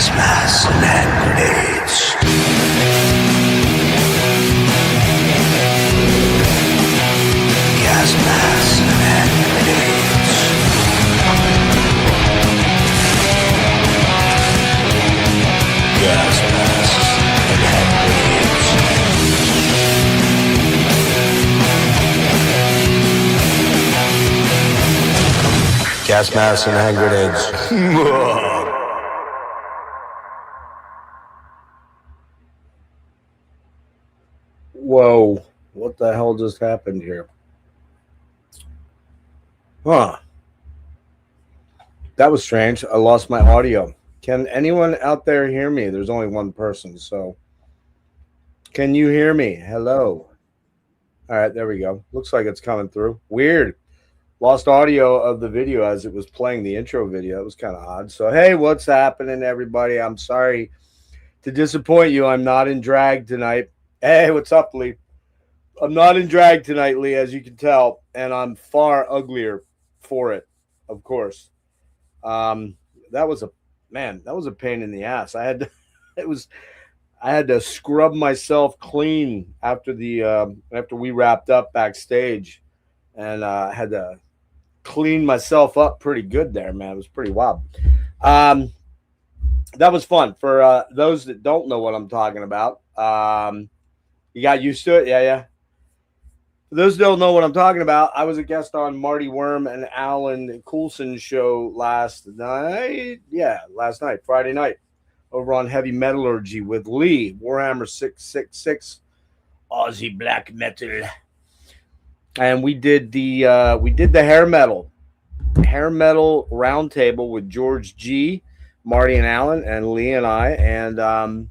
Gas masks and hand grenades. Gas masks and hand grenades. Gas masks and hand grenades. Gas masks and hand grenades. Whoa, what the hell just happened here? Huh. That was strange. I lost my audio. Can anyone out there hear me? There's only one person, so. Can you hear me? Hello. All right, there we go. Looks like it's coming through. Weird. Lost audio of the video as it was playing the intro video. It was kind of odd. So, hey, what's happening, everybody? I'm sorry to disappoint you. I'm not in drag tonight. Hey, what's up, Lee? I'm not in drag tonight, Lee, as you can tell, and I'm far uglier for it, of course. That was a pain in the ass. I had to scrub myself clean after we wrapped up backstage, and I had to clean myself up pretty good there, man. It was pretty wild. That was fun. For those that don't know what I'm talking about, you got used to it? Yeah. For those that don't know what I'm talking about, I was a guest on Marty Worm and Alan Coulson's show last night, Friday night, over on Heavy Metallurgy with Lee, Warhammer 666, Aussie Black Metal. And we did the hair metal roundtable with George G, Marty and Alan, and Lee and I. And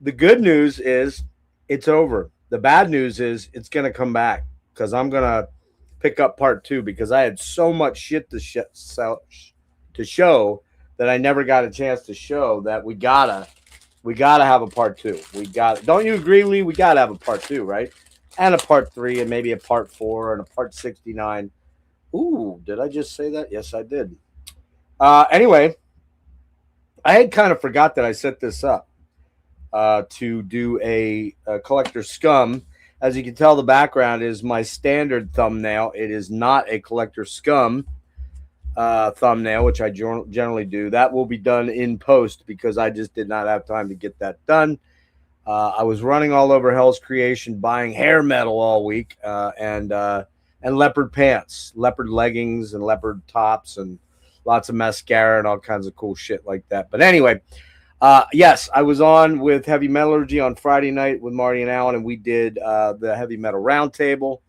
the good news is it's over. The bad news is it's going to come back because I'm going to pick up part 2 because I had so much shit to show that I never got a chance to show that we gotta have a part 2. Don't you agree, Lee? We gotta have a part 2, right? And a part 3 and maybe a part 4 and a part 69. Ooh, did I just say that? Yes, I did. Anyway, I had kind of forgot that I set this up to do a collector Scum. As you can tell, the background is my standard thumbnail. It is not a collector Scum thumbnail, which I generally do. That will be done in post because I just did not have time to get that done. I was running all over Hell's Creation buying hair metal all week and leopard pants, leopard leggings and leopard tops and lots of mascara and all kinds of cool shit like that. But anyway, yes, I was on with Heavy Metallurgy on Friday night with Marty and Alan, and we did the Heavy Metal Roundtable,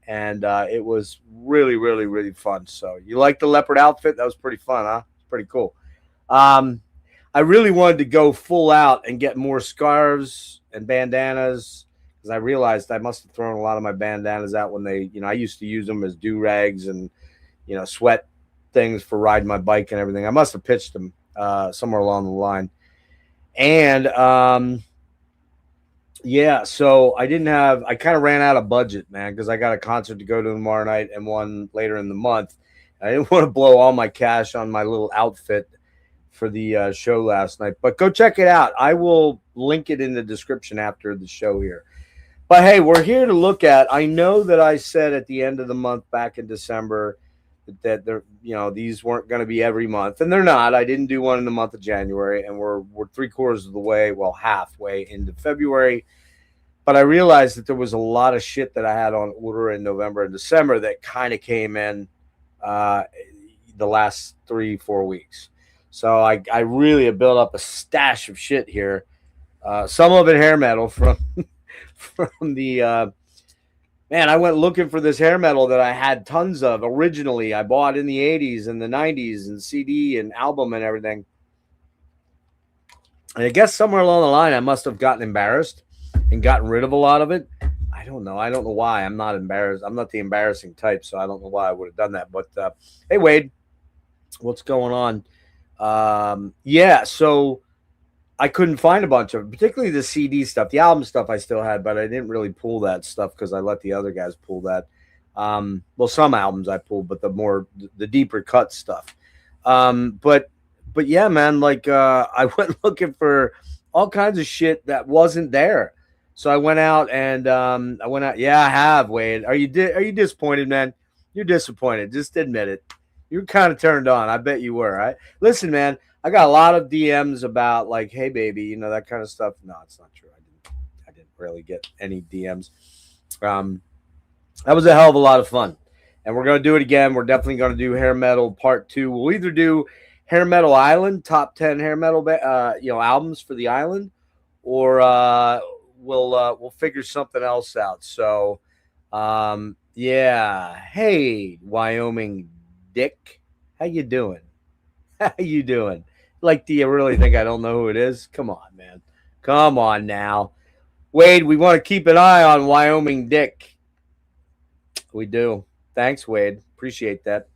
and it was really, really, really fun. So you like the leopard outfit? That was pretty fun, huh? It's pretty cool. I really wanted to go full out and get more scarves and bandanas because I realized I must have thrown a lot of my bandanas out when I used to use them as do-rags and, sweat things for riding my bike and everything. I must have pitched them somewhere along the line. And, so I kind of ran out of budget, man, because I got a concert to go to tomorrow night and one later in the month. I didn't want to blow all my cash on my little outfit for the show last night, but go check it out. I will link it in the description after the show here. But hey, we're here to look at, I know that I said at the end of the month back in December that they're, these weren't going to be every month, and they're not. I didn't do one in the month of January, and we're 3/4 of the way, halfway into February. But I realized that there was a lot of shit that I had on order in November and December that kind of came in the last 3-4 weeks. So I really have built up a stash of shit here. Some of it hair metal from the man. I went looking for this hair metal that I had tons of originally. I bought in the 80s and the 90s and CD and album and everything. And I guess somewhere along the line I must have gotten embarrassed and gotten rid of a lot of it. I don't know. I don't know why. I'm not embarrassed. I'm not the embarrassing type, so I don't know why I would have done that. But hey, Wade, what's going on? So I couldn't find a bunch of it, particularly the CD stuff. The album stuff I still had, but I didn't really pull that stuff because I let the other guys pull that. Some albums I pulled, but the deeper cut stuff. But but yeah, man, like I went looking for all kinds of shit that wasn't there. So I went out and I went out. Yeah, I have, Wade. Are you disappointed, man? You're disappointed. Just admit it. You're kind of turned on. I bet you were. Right? Listen, man, I got a lot of DMs about like, hey, baby, that kind of stuff. No, it's not true. I didn't really get any DMs. Um, that was a hell of a lot of fun. And we're going to do it again. We're definitely going to do hair metal part 2. We'll either do hair metal island, top 10 hair metal albums for the island, or we'll figure something else out. So yeah. Hey, Wyoming Dick. How you doing? How you doing? Like, do you really think I don't know who it is? Come on, man. Come on now. Wade, we want to keep an eye on Wyoming Dick. We do. Thanks, Wade. Appreciate that.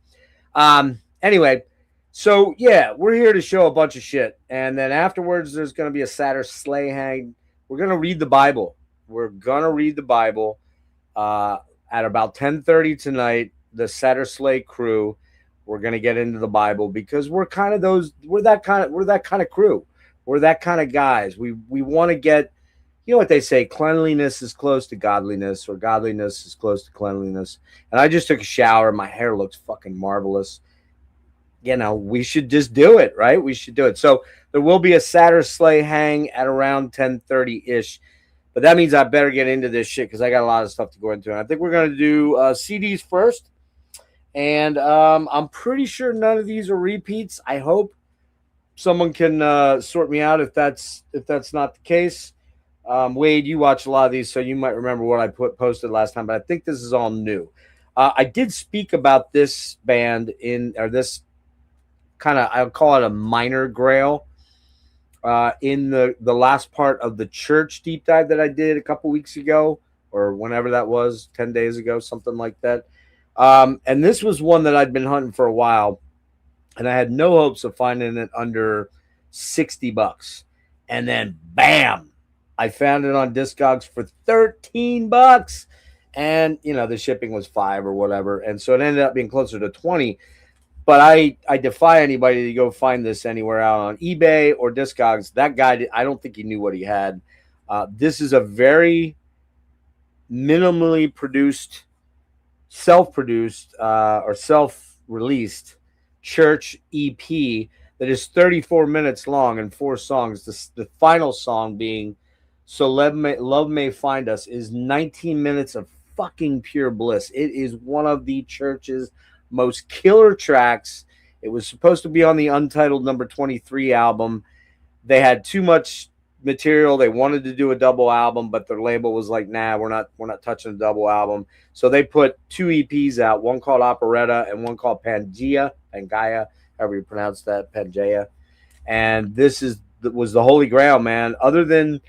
Anyway, so yeah, we're here to show a bunch of shit. And then afterwards, there's going to be a Satyr Slay hang. We're going to read the Bible. We're going to read the Bible at about 10:30 tonight. The Satyr Slay crew. We're going to get into the Bible because we're that kind of crew. We're that kind of guys. We want to get, you know what they say, cleanliness is close to godliness, or godliness is close to cleanliness. And I just took a shower. My hair looks fucking marvelous. We should just do it, right? We should do it. So there will be a Satyr Slay hang at around 10:30-ish. But that means I better get into this shit because I got a lot of stuff to go into. And I think we're going to do CDs first. And I'm pretty sure none of these are repeats. I hope someone can sort me out if that's not the case. Wade, you watch a lot of these, so you might remember what I posted last time, but I think this is all new. I did speak about this band this kind of, I'll call it a minor grail, in the last part of the church deep dive that I did a couple weeks ago, or whenever that was, 10 days ago, something like that. And this was one that I'd been hunting for a while, and I had no hopes of finding it under $60. And then, bam! I found it on Discogs for $13, and the shipping was $5 or whatever, and so it ended up being closer to $20. But I defy anybody to go find this anywhere out on eBay or Discogs. That guy, I don't think he knew what he had. This is a very minimally produced, self-produced or self-released church EP that is 34 minutes long and 4 songs. The final song being So Love May Find Us is 19 minutes of fucking pure bliss. It is one of the church's most killer tracks. It was supposed to be on the Untitled number 23 album. They had too much material. They wanted to do a double album, but their label was like, nah, we're not touching a double album. So they put 2 EPs out, one called Operetta and one called Pangea, however you pronounce that, Pangea. And this was the holy grail, man. Other than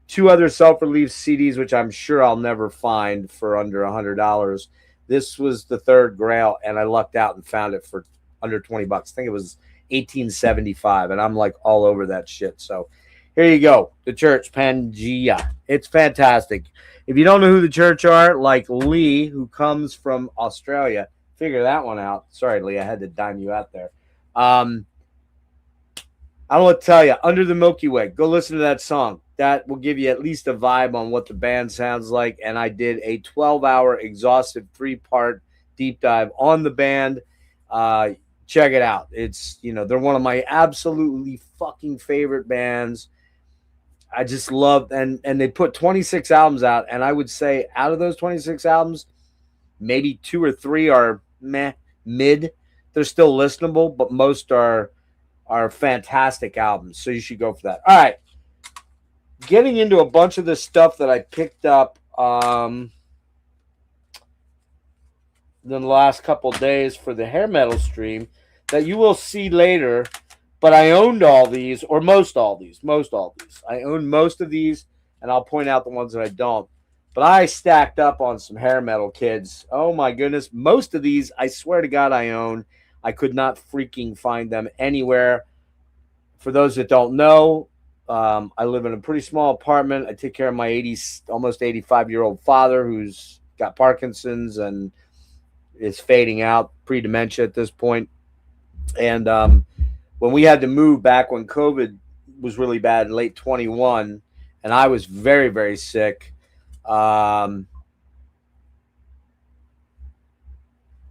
2 other self-release CDs, which I'm sure I'll never find for under $100, this was the third grail, and I lucked out and found it for under $20. I think it was $18.75, and I'm like all over that shit. So here you go, the Church, Pangea. It's fantastic. If you don't know who the Church are, like Lee, who comes from Australia, figure that one out. Sorry, Lee, I had to dime you out there. I don't know what to tell you. Under the Milky Way, go listen to that song. That will give you at least a vibe on what the band sounds like. And I did a 12-hour exhaustive 3-part deep dive on the band. Check it out. It's, they're one of my absolutely fucking favorite bands. I just love, and they put 26 albums out. And I would say out of those 26 albums, maybe 2 or 3 are mid. They're still listenable, but most are fantastic albums. So you should go for that. All right. Getting into a bunch of the stuff that I picked up in the last couple days for the hair metal stream that you will see later, but I owned all these, or most all these. I own most of these, and I'll point out the ones that I don't. But I stacked up on some hair metal, kids. Oh my goodness. Most of these, I swear to God, I own. I could not freaking find them anywhere. For those that don't know, I live in a pretty small apartment. I take care of my almost 85-year-old father who's got Parkinson's and is fading out, pre-dementia at this point. And when we had to move back when COVID was really bad in late 21, and I was very, very sick. Um,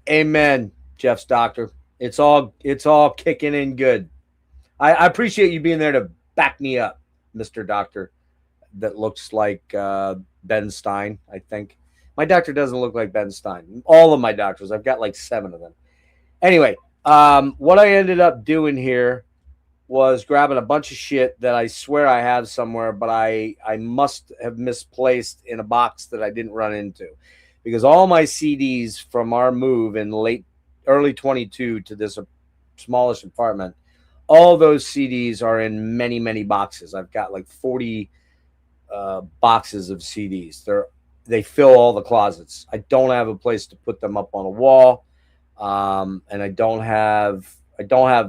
amen, Jeff's doctor. It's all kicking in good. I appreciate you being there to back me up, Mister Doctor. That looks like Ben Stein. I think my doctor doesn't look like Ben Stein. All of my doctors, I've got like 7 of them. Anyway, what I ended up doing here was grabbing a bunch of shit that I swear I have somewhere, but I must have misplaced in a box that I didn't run into, because all my CDs from our move in early 22 to this smallish apartment, all those CDs are in many, many boxes. I've got like 40 boxes of CDs. They fill all the closets. I don't have a place to put them up on a wall, and I don't have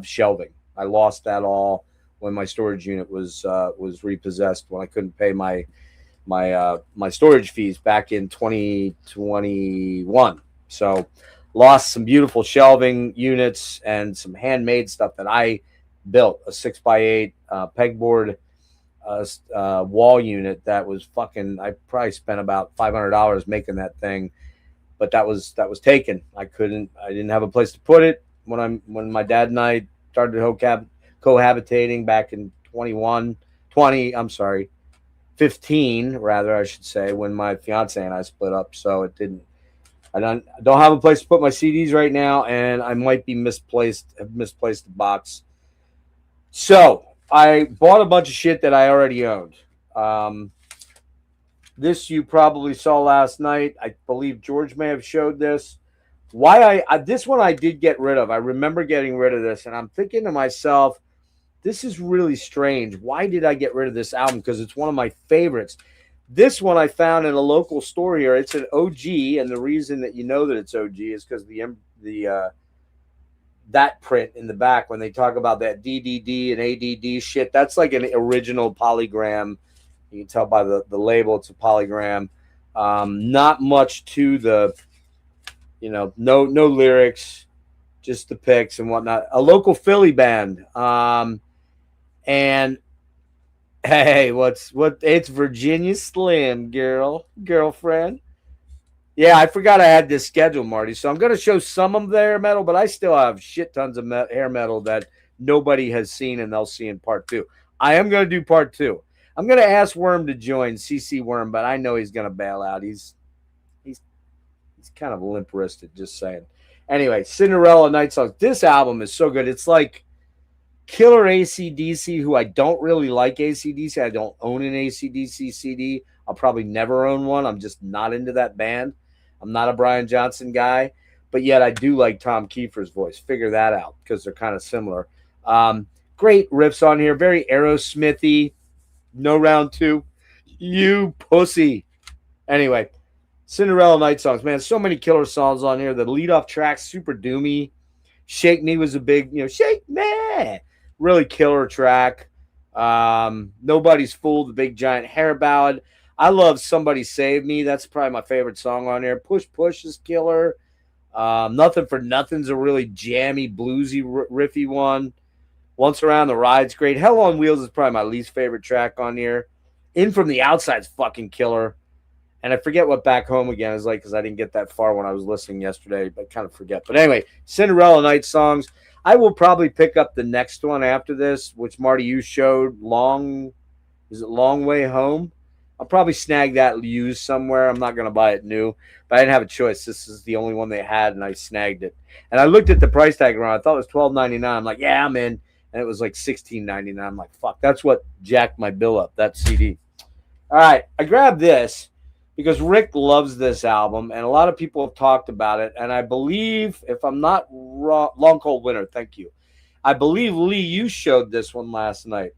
shelving. I lost that all when my storage unit was repossessed, when I couldn't pay my storage fees back in 2021. So lost some beautiful shelving units and some handmade stuff that I built, a 6x8 pegboard wall unit that was fucking. I probably spent about $500 making that thing, but that was taken. I didn't have a place to put it when my dad and I started cohabitating back in 20. I'm sorry, 15 rather, I should say, when my fiance and I split up. So it didn't. I don't have a place to put my CDs right now, and I might have misplaced the box. So I bought a bunch of shit that I already owned. Um, this you probably saw last night. I believe George may have showed this. Why this one I did get rid of. I remember getting rid of this, and I'm thinking to myself, this is really strange. Why did I get rid of this album? Because it's one of my favorites. This one I found in a local store here. It's an OG, and the reason that you know that it's OG is because the that print in the back, when they talk about that DDD and ADD shit, that's like an original polygram. You can tell by the label, it's a polygram. Not much to the, no lyrics, just the pics and whatnot. A local Philly band. And hey, it's Virginia Slim, girlfriend. Yeah, I forgot I had this schedule, Marty. So I'm going to show some of their metal, but I still have shit tons of hair metal that nobody has seen, and they'll see in part 2. I am going to do part 2. I'm going to ask Worm to join, CC Worm, but I know he's going to bail out. He's kind of limp wristed, just saying. Anyway, Cinderella Night Songs. This album is so good. It's like Killer AC/DC, who I don't really like AC/DC. I don't own an AC/DC CD. I'll probably never own one. I'm just not into that band. I'm not a Brian Johnson guy, but yet I do like Tom Kiefer's voice. Figure that out, because they're kind of similar. Great riffs on here. Very Aerosmithy. No round 2. You pussy. Anyway, Cinderella Night Songs. Man, so many killer songs on here. The lead-off track, super doomy. Shake Me was a big, Shake Me. Really killer track. Nobody's Fool, the big giant hair ballad. I love Somebody Save Me. That's probably my favorite song on here. Push Push is killer. Nothing for Nothing's a really jammy, bluesy, riffy one. Once Around the Ride's great. Hell on Wheels is probably my least favorite track on here. In From the Outside's fucking killer. And I forget what Back Home Again is like, because I didn't get that far when I was listening yesterday. I kind of forget. But anyway, Cinderella Night Songs. I will probably pick up the next one after this, which Marty, you showed. Is it Long Way Home? I'll probably snag that used somewhere. I'm not going to buy it new, but I didn't have a choice. This is the only one they had, and I snagged it. And I looked at the price tag around. I thought it was $12.99. I'm like, yeah, I'm in. And it was like $16.99. I'm like, fuck, that's what jacked my bill up, that CD. All right, I grabbed this because Rick loves this album, and a lot of people have talked about it. And I believe, if I'm not wrong, Long Cold Winter, thank you. I believe, Lee, you showed this one last night.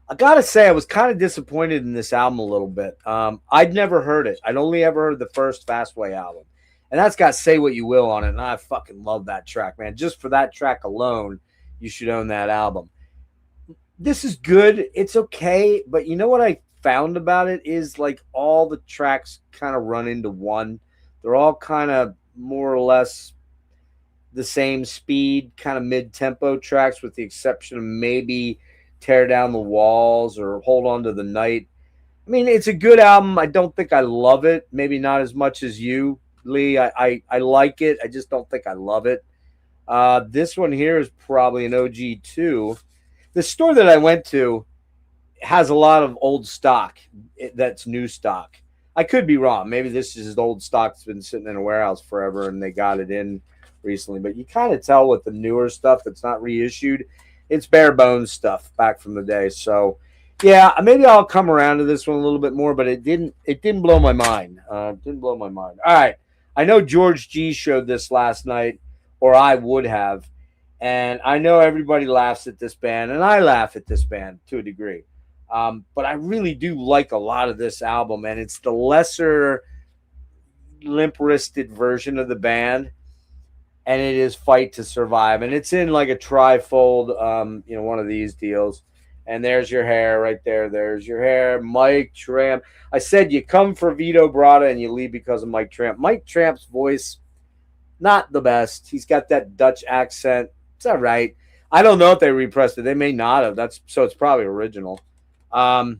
I got to say, I was kind of disappointed in this album a little bit. I'd never heard it. I'd only ever heard the first Fastway album. And that's got Say What You Will on it, and I fucking love that track, man. Just for that track alone, you should own that album. This is good. It's okay. But you know what I found about it is, like, all the tracks kind of run into one. They're all kind of more or less the same speed, kind of mid-tempo tracks, with the exception of maybe Tear Down the Walls or Hold On to the Night. I mean, it's a good album. I don't think I love it. Maybe not as much as you, Lee. I like it. I just don't think I love it. This one here is probably an OG too. The store that I went to has a lot of old stock that's new stock. I could be wrong. Maybe this is old stock that's been sitting in a warehouse forever and they got it in recently. But you kind of tell with the newer stuff that's not reissued, it's bare bones stuff back from the day. So yeah, maybe I'll come around to this one a little bit more, but it didn't blow my mind. Didn't blow my mind. All right. I know George G showed this last night, or I would have. And I know everybody laughs at this band, and I laugh at this band to a degree. But I really do like a lot of this album, and it's the lesser limp-wristed version of the band, and it is Fight to Survive, and it's in like a trifold, one of these deals. And there's your hair right there. There's your hair, Mike Tramp. I said you come for Vito Bratta and you leave because of Mike Tramp. Mike Tramp's voice, not the best. He's got that Dutch accent. It's all right. I don't know if they repressed it. They may not have. So it's probably original. I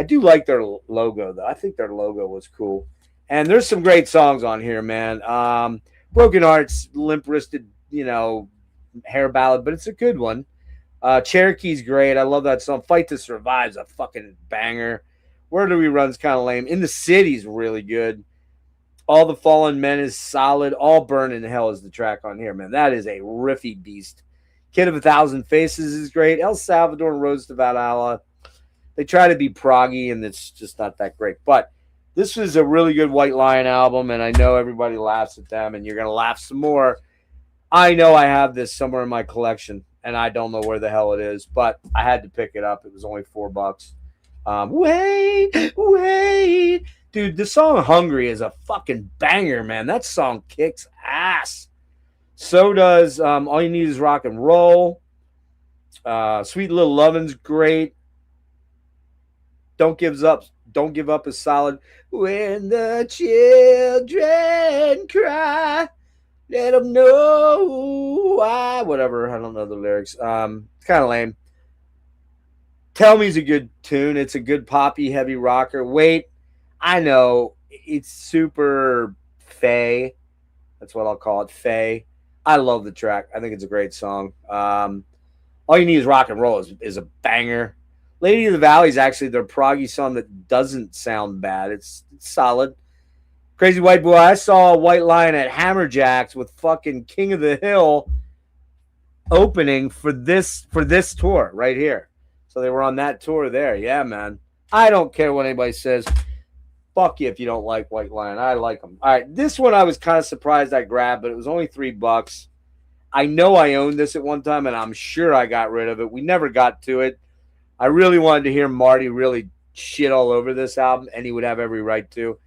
do like their logo, though. I think their logo was cool. And there's some great songs on here, man. Broken Hearts, limp-wristed, hair ballad, but it's a good one. Cherokee's great. I love that song. Fight to Survive's a fucking banger. Where Do We Run's kind of lame. In the City's really good. All the Fallen Men is solid. All Burn in Hell is the track on here, man. That is a riffy beast. Kid of a Thousand Faces is great. El Salvador and Roads to Valhalla. They try to be proggy, and it's just not that great. But this was a really good White Lion album, and I know everybody laughs at them, and you're going to laugh some more. I know I have this somewhere in my collection, and I don't know where the hell it is, but I had to pick it up. It was only $4. Wait. Dude, the song Hungry is a fucking banger, man. That song kicks ass. So does All You Need Is Rock and Roll. Sweet Little Lovin's great. Don't Give Up is solid. When the children cry, let them know why. Whatever. I don't know the lyrics. It's kind of lame. Tell Me's a good tune. It's a good poppy, heavy rocker. Wait, I know. It's super fey. That's what I'll call it, fey. I love the track. I think it's a great song. All You Need Is Rock and Roll is a banger. Lady of the Valley is actually their proggy song that doesn't sound bad. It's solid. Crazy White Boy. I saw White Lion at Hammerjacks with fucking King of the Hill opening for this tour right here. So they were on that tour there. Yeah, man. I don't care what anybody says. Fuck you if you don't like White Lion. I like them. All right, this one I was kind of surprised I grabbed, but it was only $3. I know I owned this at one time, and I'm sure I got rid of it. We never got to it. I really wanted to hear Marty really shit all over this album, and he would have every right to.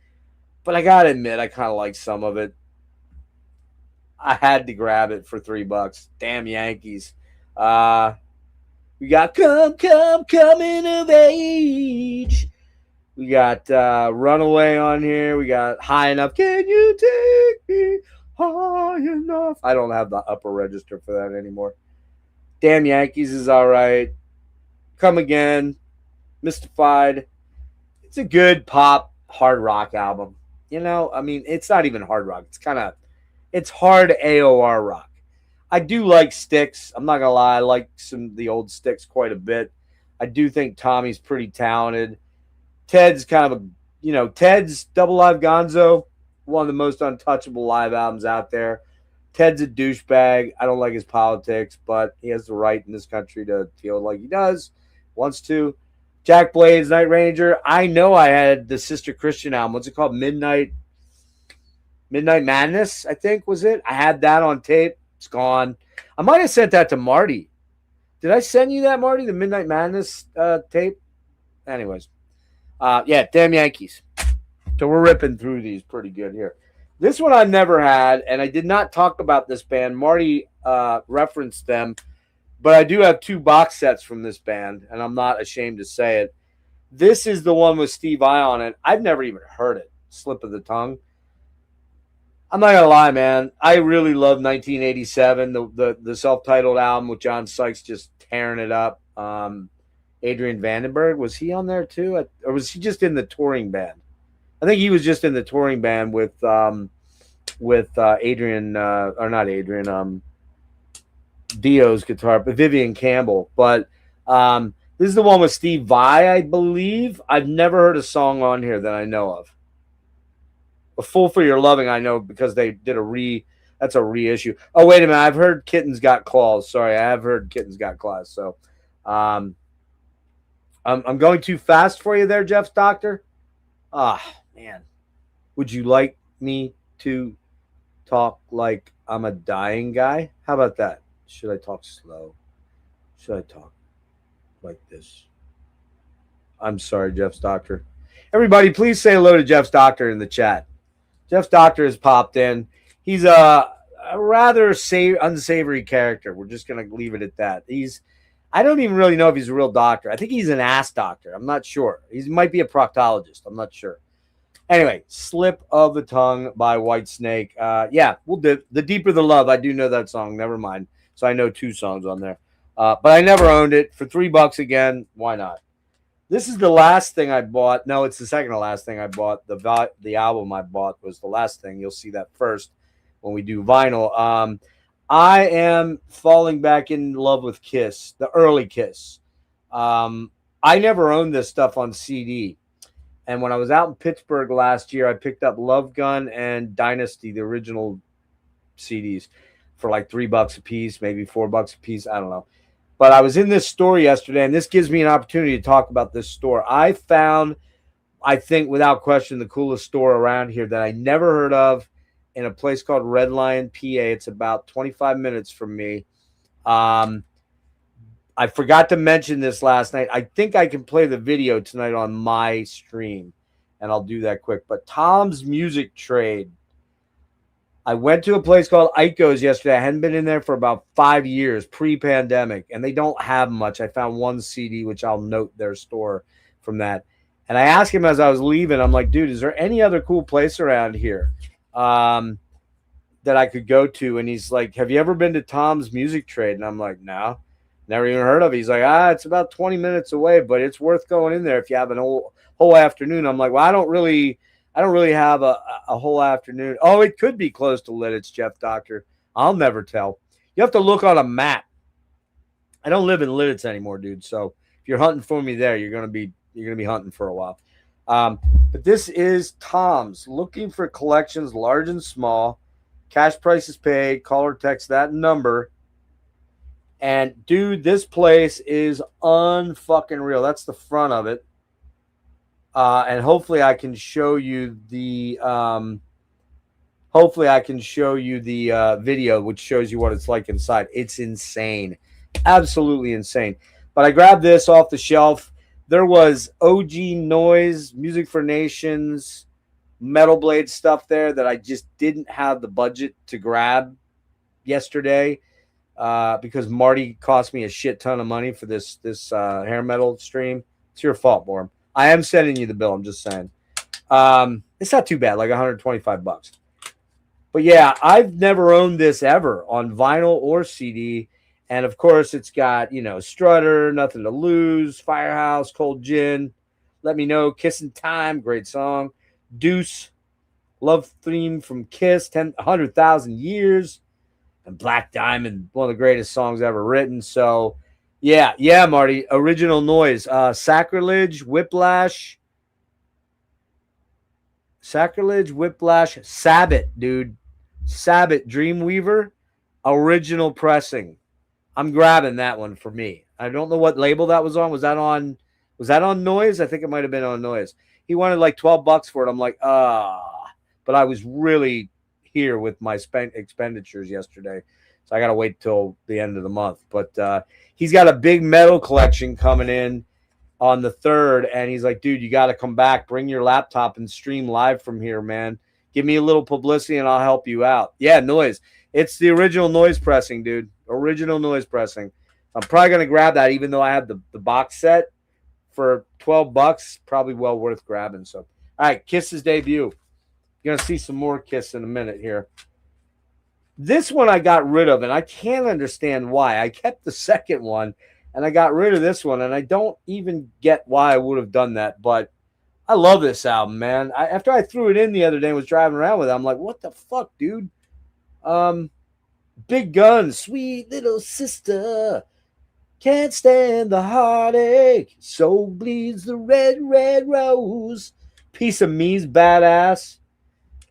But I got to admit, I kind of like some of it. I had to grab it for $3. Damn Yankees. We got Coming of Age. We got Runaway on here. We got High Enough. Can you take me high enough? I don't have the upper register for that anymore. Damn Yankees is all right. Come Again. Mystified. It's a good pop hard rock album. It's not even hard rock. It's hard AOR rock. I do like Styx. I'm not going to lie. I like some of the old Styx quite a bit. I do think Tommy's pretty talented. Ted's kind of Ted's Double Live Gonzo, one of the most untouchable live albums out there. Ted's a douchebag. I don't like his politics, but he has the right in this country to feel like he does, wants to. Jack Blades, Night Ranger. I know I had the Sister Christian album. What's it called? Midnight Madness, I think, was it? I had that on tape. It's gone. I might have sent that to Marty. Did I send you that, Marty? The Midnight Madness tape? Anyways. Damn Yankees. So we're ripping through these pretty good here. This one I've never had, and I did not talk about this band. Marty referenced them, but I do have 2 box sets from this band, and I'm not ashamed to say it. This is the one with Steve Vai on it. I've never even heard it. Slip of the tongue. I'm not gonna lie, man. I really love 1987, the self-titled album with John Sykes just tearing it up. Adrian Vandenberg, was he on there too, or was he just in the touring band? I think he was just in the touring band with Adrian, or not Adrian, Dio's guitar, but Vivian Campbell. But this is the one with Steve Vai, I believe. I've never heard a song on here that I know of. A Fool for Your Loving, I know because they did that's a reissue. Oh, wait a minute. I've heard Kittens Got Claws. Sorry, I have heard Kittens Got Claws. So um, I'm going too fast for you there, Jeff's Doctor. Ah, man. Would you like me to talk like I'm a dying guy? How about that? Should I talk slow? Should I talk like this? I'm sorry, Jeff's Doctor. Everybody, please say hello to Jeff's Doctor in the chat. Jeff's Doctor has popped in. He's a rather unsavory character. We're just going to leave it at that. I don't even really know if he's a real doctor. I think he's an ass doctor. I'm not sure. He might be a proctologist. I'm not sure. Anyway, Slip of the Tongue by Whitesnake. Yeah, we'll do The Deeper the Love. I do know that song. Never mind. So I know 2 songs on there. But I never owned it. For $3 again, why not? This is the last thing I bought. No, it's the second to last thing I bought. The album I bought was the last thing. You'll see that first when we do vinyl. I am falling back in love with Kiss, the early Kiss. I never owned this stuff on CD. And when I was out in Pittsburgh last year, I picked up Love Gun and Dynasty, the original CDs, for like $3 a piece, maybe $4 a piece. I don't know. But I was in this store yesterday, and this gives me an opportunity to talk about this store. I found, I think, without question, the coolest store around here that I never heard of in a place called Red Lion, PA. It's about 25 minutes from me. I forgot to mention this last night. I think I can play the video tonight on my stream, and I'll do that quick. But Tom's Music Trade. I went to a place called Iko's yesterday. I hadn't been in there for about 5 years, pre-pandemic, and they don't have much. I found one CD, which I'll note their store from that. And I asked him as I was leaving, I'm like, dude, is there any other cool place around here that I could go to? And he's like, have you ever been to Tom's Music Trade? And I'm like, no, never even heard of it. He's like, it's about 20 minutes away, but it's worth going in there if you have an whole afternoon. I'm like, well, I don't really have a whole afternoon. Oh, it could be close to Lidditz, Jeff Doctor. I'll never tell. You have to look on a map. I don't live in Lidditz anymore, dude. So if you're hunting for me there, you're gonna be hunting for a while. But this is Tom's. Looking for collections large and small. Cash prices paid. Call or text that number. And dude, this place is unfucking real. That's the front of it. And hopefully I can show you the video, which shows you what it's like inside. It's insane, absolutely insane. But I grabbed this off the shelf. There was OG Noise, Music for Nations, Metal Blade stuff there that I just didn't have the budget to grab yesterday because Marty cost me a shit ton of money for this hair metal stream. It's your fault, Borm. I am sending you the bill. I'm just saying. It's not too bad, like $125. But yeah, I've never owned this ever on vinyl or CD. And of course, it's got, Strutter, Nothing to Lose, Firehouse, Cold Gin, Let Me Know, Kissin' Time, great song. Deuce, Love Theme from Kiss, 100,000 Years, and Black Diamond, one of the greatest songs ever written. So, yeah, Marty. Original Noise. Sacrilege, Whiplash, Sabbath, dude. Sabbath, Dreamweaver, original pressing. I'm grabbing that one for me. I don't know what label that was on. Was that on Noise? I think it might have been on Noise. He wanted like $12 for it. I'm like, but I was really here with my expenditures yesterday. So I got to wait till the end of the month. But he's got a big metal collection coming in on the 3rd. And he's like, dude, you got to come back. Bring your laptop and stream live from here, man. Give me a little publicity and I'll help you out. Yeah, Noise. It's the original Noise pressing, dude. Original Noise pressing. I'm probably going to grab that even though I have the box set for $12. Probably well worth grabbing. So, all right, Kiss's debut. You're gonna see some more Kiss in a minute here. This one I got rid of, and I can't understand why. I kept the second one, and I got rid of this one, and I don't even get why I would have done that. But I love this album, man. After I threw it in the other day and was driving around with it, I'm like, what the fuck, dude? Um, Big Guns, sweet little sister. Can't stand the heartache. So bleeds the red, red rose. Piece of me's badass.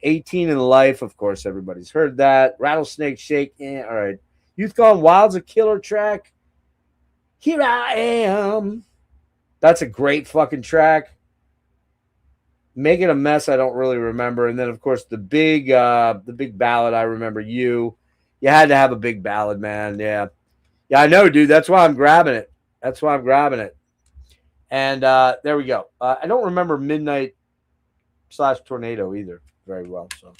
18 in Life, of course, everybody's heard that. Rattlesnake Shake, all right. Youth Gone Wild's a killer track. Here I Am. That's a great fucking track. Making a Mess, I don't really remember. And then, of course, the big ballad, I remember You. You had to have a big ballad, man. Yeah. Yeah, I know, dude. That's why I'm grabbing it. And there we go. I don't remember Midnight / Tornado either very well. So,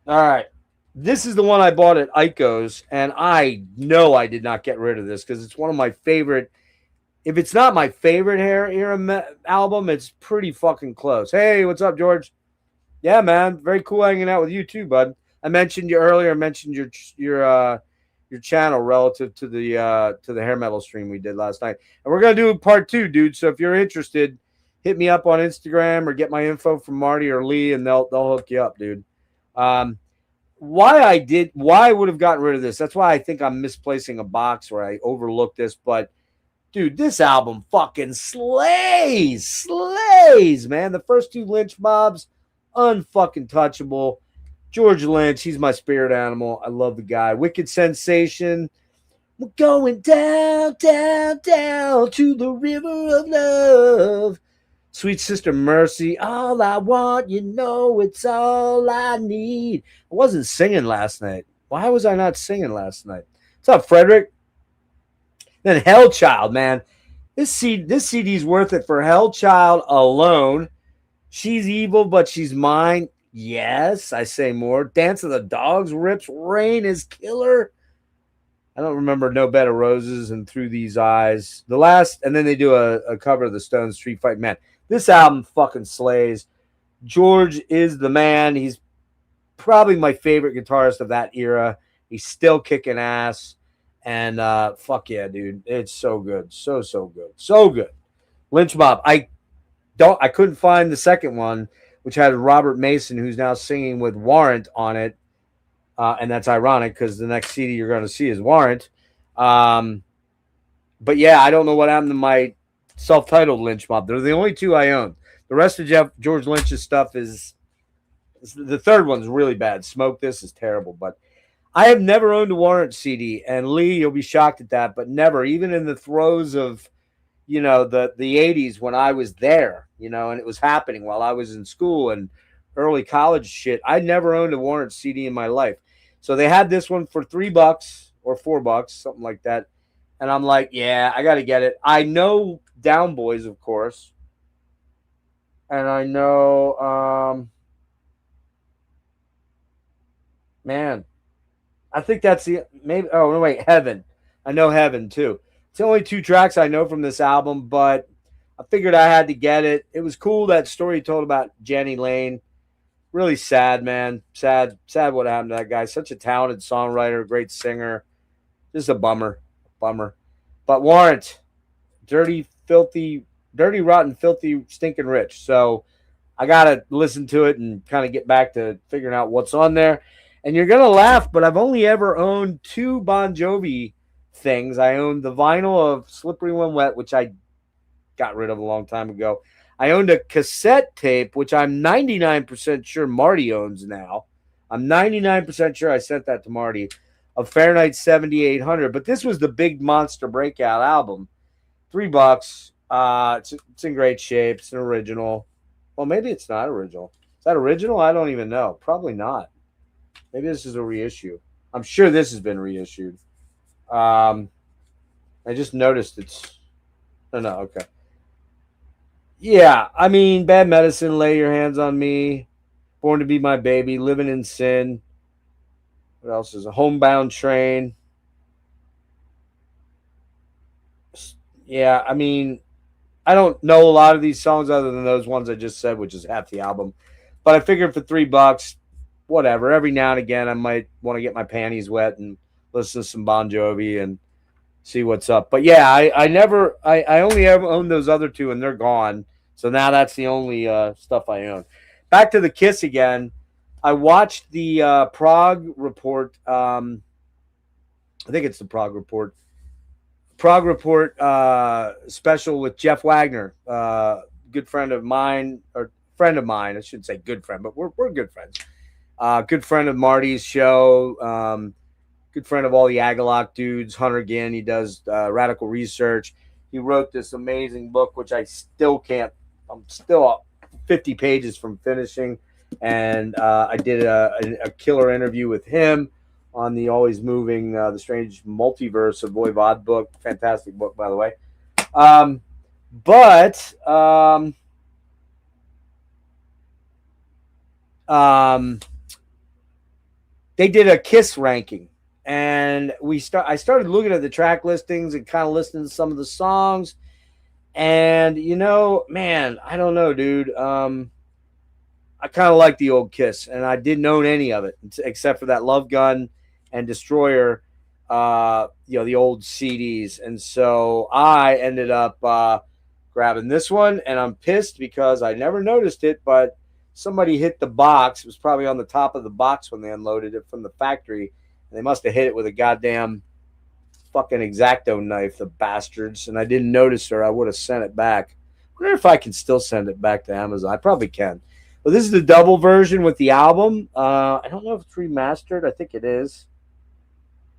all right. This is the one I bought at Ico's, and I know I did not get rid of this because it's one of my favorite. If it's not my favorite Hair Era album, it's pretty fucking close. Hey, what's up, George? Yeah, man. Very cool hanging out with you too, bud. I mentioned you earlier. I mentioned your channel relative to the hair metal stream we did last night, and we're gonna do part 2, dude. So if you're interested, hit me up on Instagram or get my info from Marty or Lee, and they'll hook you up, dude. Why I would have gotten rid of this? That's why I think I'm misplacing a box where I overlooked this, but. Dude, this album fucking slays, man. The first 2 Lynch mobs, unfucking touchable. George Lynch, he's my spirit animal. I love the guy. Wicked Sensation. We're going down, down, down to the river of love. Sweet Sister Mercy. All I want, it's all I need. I wasn't singing last night. Why was I not singing last night? What's up, Frederick? Then Hellchild, man. This CD's worth it for Hellchild alone. She's evil, but she's mine. Yes, I say more. Dance of the Dogs rips. Rain is killer. I don't remember No Bed of Roses and Through These Eyes. The last, and then they do a cover of the Stones, Street Fight Man. This album fucking slays. George is the man. He's probably my favorite guitarist of that era. He's still kicking ass. And fuck yeah, dude. It's so good. So good. So good. Lynch Mob. I couldn't find the second one, which had Robert Mason, who's now singing with Warrant on it. And that's ironic because the next CD you're going to see is Warrant. But yeah, I don't know what happened to my self-titled Lynch Mob. They're the only 2 I own. The rest of George Lynch's stuff is the third one's really bad. Smoke This is terrible, but I have never owned a Warrant CD, and Lee, you'll be shocked at that, but never, even in the throes of, the 80s when I was there, and it was happening while I was in school and early college shit. I never owned a Warrant CD in my life. So they had this one for $3 or $4, something like that. And I'm like, yeah, I got to get it. I know Down Boys, of course. And I know, man, I think that's maybe. Oh no, wait, Heaven. I know Heaven too. It's the only 2 tracks I know from this album, but I figured I had to get it. It was cool, that story told about Jenny Lane. Really sad, man. Sad what happened to that guy. Such a talented songwriter, great singer. Just a bummer. But Warrant, dirty, rotten, filthy, stinking rich. So I gotta listen to it and kind of get back to figuring out what's on there. And you're going to laugh, but I've only ever owned 2 Bon Jovi things. I owned the vinyl of Slippery When Wet, which I got rid of a long time ago. I owned a cassette tape, which I'm 99% sure Marty owns now. I'm 99% sure I sent that to Marty, of Fahrenheit 7800. But this was the big monster breakout album. $3. It's in great shape. It's an original. Well, maybe it's not original. Is that original? I don't even know. Probably not. Maybe this is a reissue. I'm sure this has been reissued. I just noticed it's. Oh, no, okay. Yeah, I mean, Bad Medicine, Lay Your Hands on Me, Born to Be My Baby, Living in Sin. What else is a Homebound Train? Yeah, I mean, I don't know a lot of these songs other than those ones I just said, which is half the album. But I figured for $3, whatever. Every now and again, I might want to get my panties wet and listen to some Bon Jovi and see what's up. But yeah, I only ever owned those other two, and they're gone. So now that's the only stuff I own. Back to the Kiss again. I watched the Prague Report. I think it's the Prague Report. Prague Report special with Jeff Wagner, good friend of mine, or friend of mine. I shouldn't say good friend, but we're good friends. Good friend of Marty's show. Good friend of all the Agalock dudes. Hunter Ginn. He does radical research. He wrote this amazing book, which I still can't. I'm still 50 pages from finishing, and I did a killer interview with him on the always moving The Strange Multiverse of Voivod book. Fantastic book, by the way. But they did a Kiss ranking, and I started looking at the track listings and kind of listening to some of the songs, and man, I don't know, dude. I kind of like the old Kiss, and I didn't own any of it except for that Love Gun and Destroyer, the old CDs. And so I ended up grabbing this one, and I'm pissed because I never noticed it, but somebody hit the box. It was probably on the top of the box when they unloaded it from the factory, and they must have hit it with a goddamn fucking X-Acto knife, the bastards, and I didn't notice her. I would have sent it back. I wonder if I can still send it back to Amazon. I probably can. But this is the double version with the album. I don't know if it's remastered. I think it is.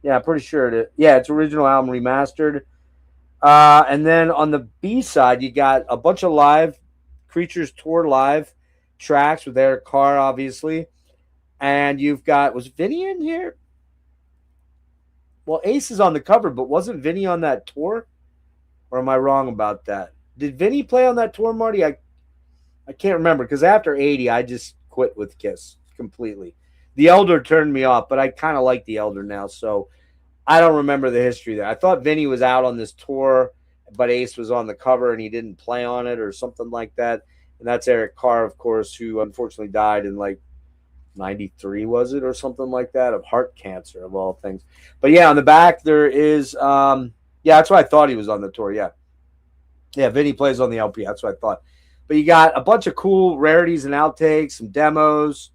Yeah, I'm pretty sure it is. Yeah, it's original album remastered. And then on the B side, you got a bunch of live Creatures Tour live tracks with Eric Carr, obviously. And you've got, was Vinny in here? Well, Ace is on the cover, but wasn't Vinny on that tour? Or am I wrong about that? Did Vinny play on that tour, Marty? I can't remember, because after 80, I just quit with Kiss completely. The Elder turned me off, but I kind of like the Elder now, so I don't remember the history there. I thought Vinny was out on this tour, but Ace was on the cover and he didn't play on it or something like that. And that's Eric Carr, of course, who unfortunately died in like 93, was it, or something like that, of heart cancer, of all things. But yeah, on the back there is, yeah, that's what I thought he was on the tour, yeah. Yeah, Vinny plays on the LP, that's what I thought. But you got a bunch of cool rarities and outtakes, some demos,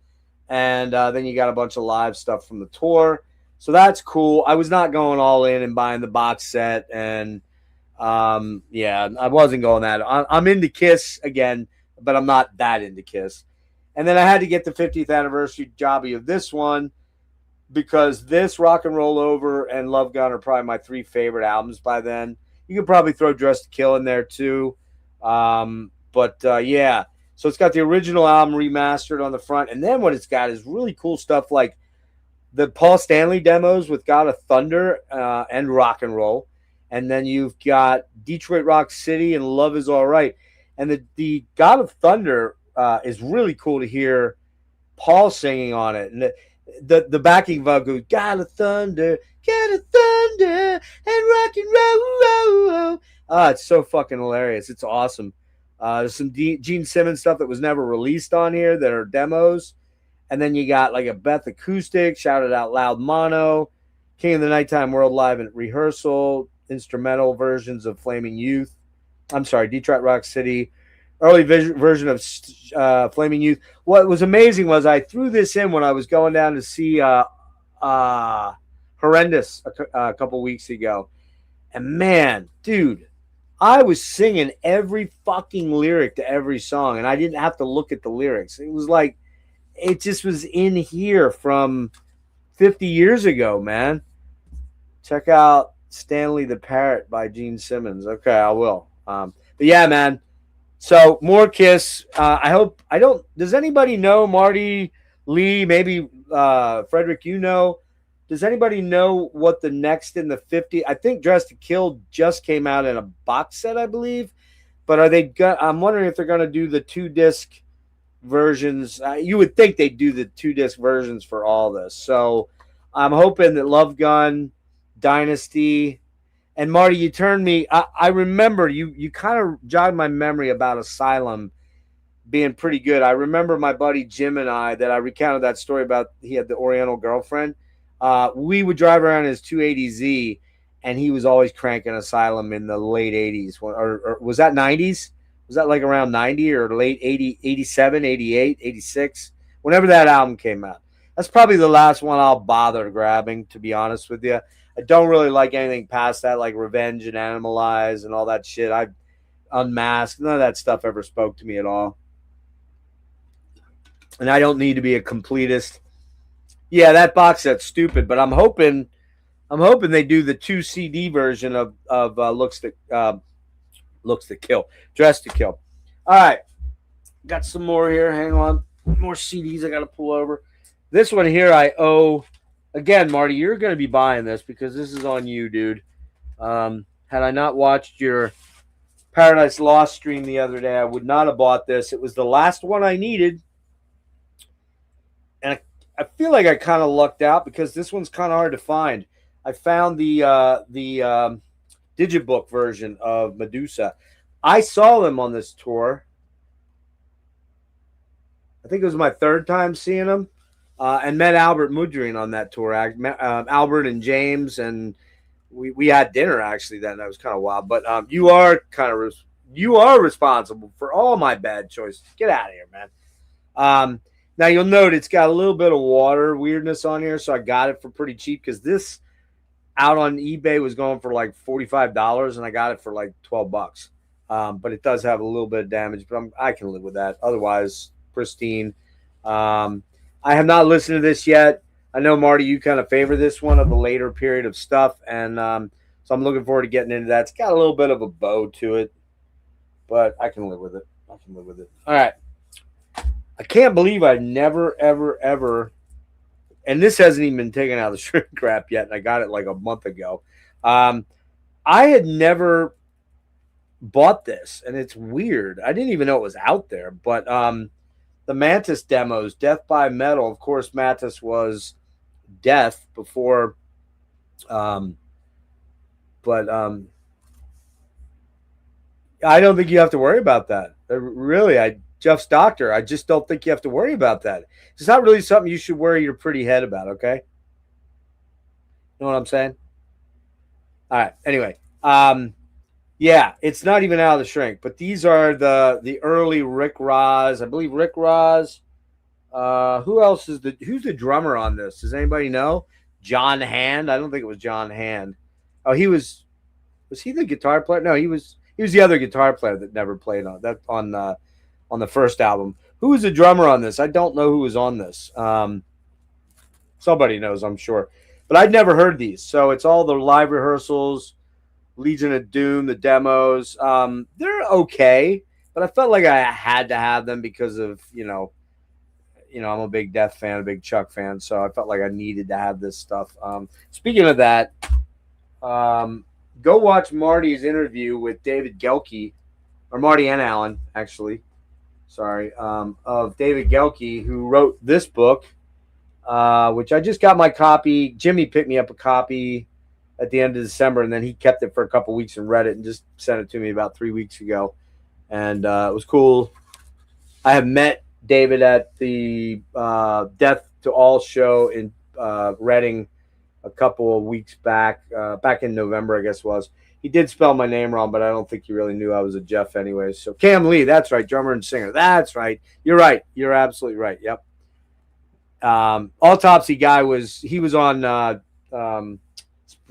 and then you got a bunch of live stuff from the tour. So that's cool. I was not going all in and buying the box set, and yeah, I wasn't going that. I'm into Kiss again, but I'm not that into Kiss. And then I had to get the 50th anniversary jobby of this one, because this, Rock and Roll Over, and Love Gun are probably my three favorite albums by then. You could probably throw Dressed to Kill in there too. Yeah, so it's got the original album remastered on the front, and then what it's got is really cool stuff like the Paul Stanley demos with God of Thunder and Rock and Roll, and then you've got Detroit Rock City and Love Is All Right. And the God of Thunder is really cool to hear Paul singing on it, and the backing vocal, God of Thunder, and rock and roll. It's so fucking hilarious. It's awesome. There's some Gene Simmons stuff that was never released on here that are demos. And then you got like a Beth acoustic, Shouted Out Loud mono, King of the Nighttime World live and rehearsal, instrumental versions of Flaming Youth. I'm sorry, Detroit Rock City, early version of Flaming Youth. What was amazing was I threw this in when I was going down to see Horrendous a couple weeks ago. And man, dude, I was singing every fucking lyric to every song, and I didn't have to look at the lyrics. It was like, it just was in here from 50 years ago, man. Check out Stanley the Parrot by Gene Simmons. Okay, I will. But yeah, man. So more Kiss. Does anybody know, Marty, Lee, maybe Frederick, does anybody know what the next in the 50? I think Dressed to Kill just came out in a box set, I believe. But I'm wondering if they're going to do the 2-disc versions. You would think they'd do the 2-disc versions for all this. So I'm hoping that Love Gun, Dynasty, And Marty, you turned me. I remember you kind of jogged my memory about Asylum being pretty good. I remember my buddy Jim and I that I recounted that story about. He had the Oriental girlfriend. We would drive around his 280Z, and he was always cranking Asylum in the late 80s. Or was that 90s? Was that like around 90 or late 80, 87, 88, 86? Whenever that album came out. That's probably the last one I'll bother grabbing, to be honest with you. I don't really like anything past that, like Revenge and Animalize and all that shit. I Unmasked. None of that stuff ever spoke to me at all. And I don't need to be a completist. Yeah, that box set's stupid, but I'm hoping they do the 2 CD version of Looks to Kill, Dress to Kill. All right, got some more here. Hang on, more CDs I got to pull over. This one here I owe. Again, Marty, you're going to be buying this because this is on you, dude. Had I not watched your Paradise Lost stream the other day, I would not have bought this. It was the last one I needed. And I feel like I kind of lucked out because this one's kind of hard to find. I found the Digibook version of Medusa. I saw them on this tour. I think it was my third time seeing them, and met Albert Mudrine on that tour. Albert and James, and we had dinner actually then. That was kind of wild. But you are responsible for all my bad choices. Get out of here, man. Now you'll note it's got a little bit of water weirdness on here, so I got it for pretty cheap because this out on eBay was going for like $45, and I got it for like $12. But it does have a little bit of damage, but I can live with that. Otherwise, pristine. I have not listened to this yet. I know, Marty, you kind of favor this one of the later period of stuff, and so I'm looking forward to getting into that. It's got a little bit of a bow to it, but I can live with it. All right. I can't believe I've never, ever, ever, and this hasn't even been taken out of the shrink wrap yet, and I got it like a month ago. I had never bought this, and it's weird. I didn't even know it was out there, but the Mantis demos, Death by Metal. Of course, Mantis was Death before, but I don't think you have to worry about that. Really, Jeff's doctor. I just don't think you have to worry about that. It's not really something you should worry your pretty head about. Okay, you know what I'm saying? All right. Anyway, yeah, it's not even out of the shrink, but these are the early Rick Ross. I believe Rick Ross. Who else who's the drummer on this? Does anybody know? John Hand? I don't think it was John Hand. Oh, was he the guitar player? No, he was the other guitar player that never played on the first album. Who was the drummer on this? I don't know who was on this. Somebody knows, I'm sure. But I'd never heard these. So it's all the live rehearsals, Legion of Doom, the demos. They're okay, but I felt like I had to have them because of, I'm a big Death fan, a big Chuck fan, so I felt like I needed to have this stuff. Speaking of that, go watch Marty's interview with David Gelke, or Marty and Alan, actually. Sorry, of David Gelke, who wrote this book, which I just got my copy. Jimmy picked me up a copy at the end of December, and then he kept it for a couple weeks and read it and just sent it to me about 3 weeks ago. And it was cool. I have met David at the Death to All show in Reading a couple of weeks back in November, I guess it was. He did spell my name wrong, but I don't think he really knew I was a Jeff anyway. So Cam Lee, that's right, drummer and singer. That's right. You're right. You're absolutely right. Yep. Autopsy guy was on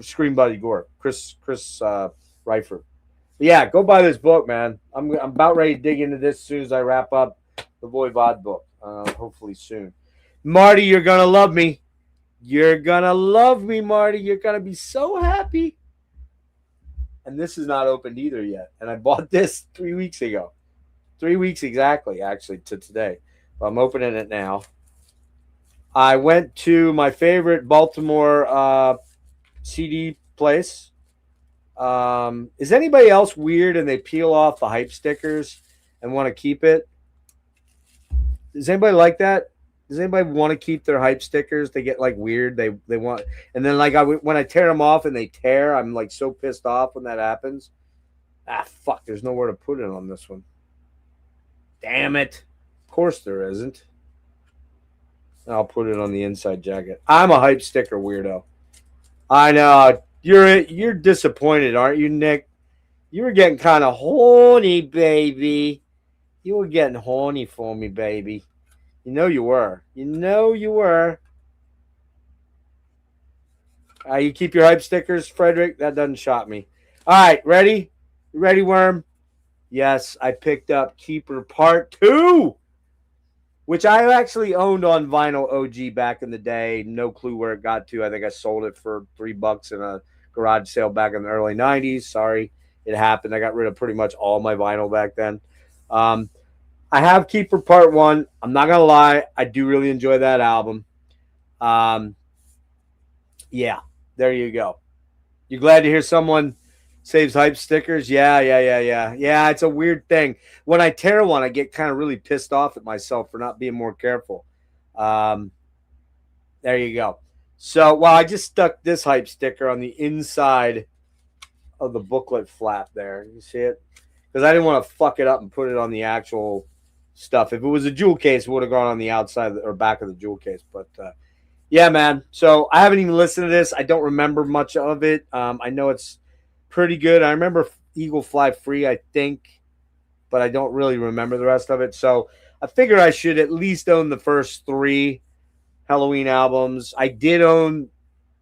Scream Buddy Gore, Chris Reifert. But yeah, go buy this book, man. I'm about ready to dig into this as soon as I wrap up the Voivod book, hopefully soon. Marty, you're gonna love me. You're gonna love me, Marty. You're gonna be so happy. And this is not opened either yet. And I bought this 3 weeks ago. 3 weeks exactly, actually, to today. But I'm opening it now. I went to my favorite Baltimore CD place. Is anybody else weird and they peel off the hype stickers and want to keep it? Does anybody like that? Does anybody want to keep their hype stickers? They get like weird. They want, and then like when I tear them off and they tear, I'm like so pissed off when that happens. Ah, fuck. There's nowhere to put it on this one. Damn it. Of course there isn't. I'll put it on the inside jacket. I'm a hype sticker weirdo. I know. You're disappointed, aren't you, Nick? You were getting kind of horny, baby. You were getting horny for me, baby. You know you were. You know you were. You keep your hype stickers, Frederick? That doesn't shock me. All right, ready? You ready, Worm? Yes, I picked up Keeper Part 2, which I actually owned on vinyl OG back in the day. No clue where it got to. I think I sold it for $3 in a garage sale back in the early 90s. Sorry, it happened. I got rid of pretty much all my vinyl back then. I have Keeper Part 1. I'm not going to lie. I do really enjoy that album. Yeah, there you go. You glad to hear someone saves hype stickers? Yeah. Yeah, it's a weird thing. When I tear one, I get kind of really pissed off at myself for not being more careful. There you go. So, well, I just stuck this hype sticker on the inside of the booklet flap there. You see it? Because I didn't want to fuck it up and put it on the actual stuff. If it was a jewel case, it would have gone on the outside or back of the jewel case. But yeah, man. So I haven't even listened to this. I don't remember much of it. I know it's pretty good. I remember Eagle Fly Free, I think, but I don't really remember the rest of it. So I figured I should at least own the first 3 Halloween albums. I did own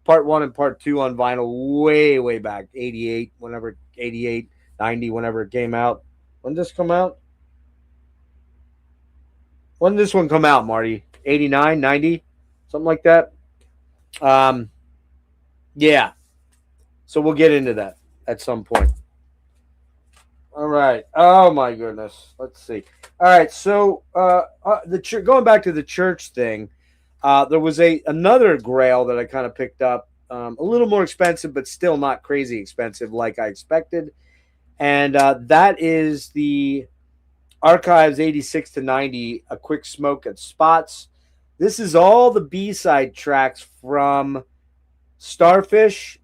Part 1 and Part 2 on vinyl way back, 88, 90, whenever it came out. When did this come out? When did this one come out, Marty? 89, 90? Something like that? Yeah. So we'll get into that at some point. All right. Oh my goodness. Let's see. All right. So going back to the church thing, there was another Grail that I kind of picked up, a little more expensive, but still not crazy expensive like I expected, and that is the Archives 86 to 90, A Quick Smoke at Spots. This is all the B-side tracks from Starfish.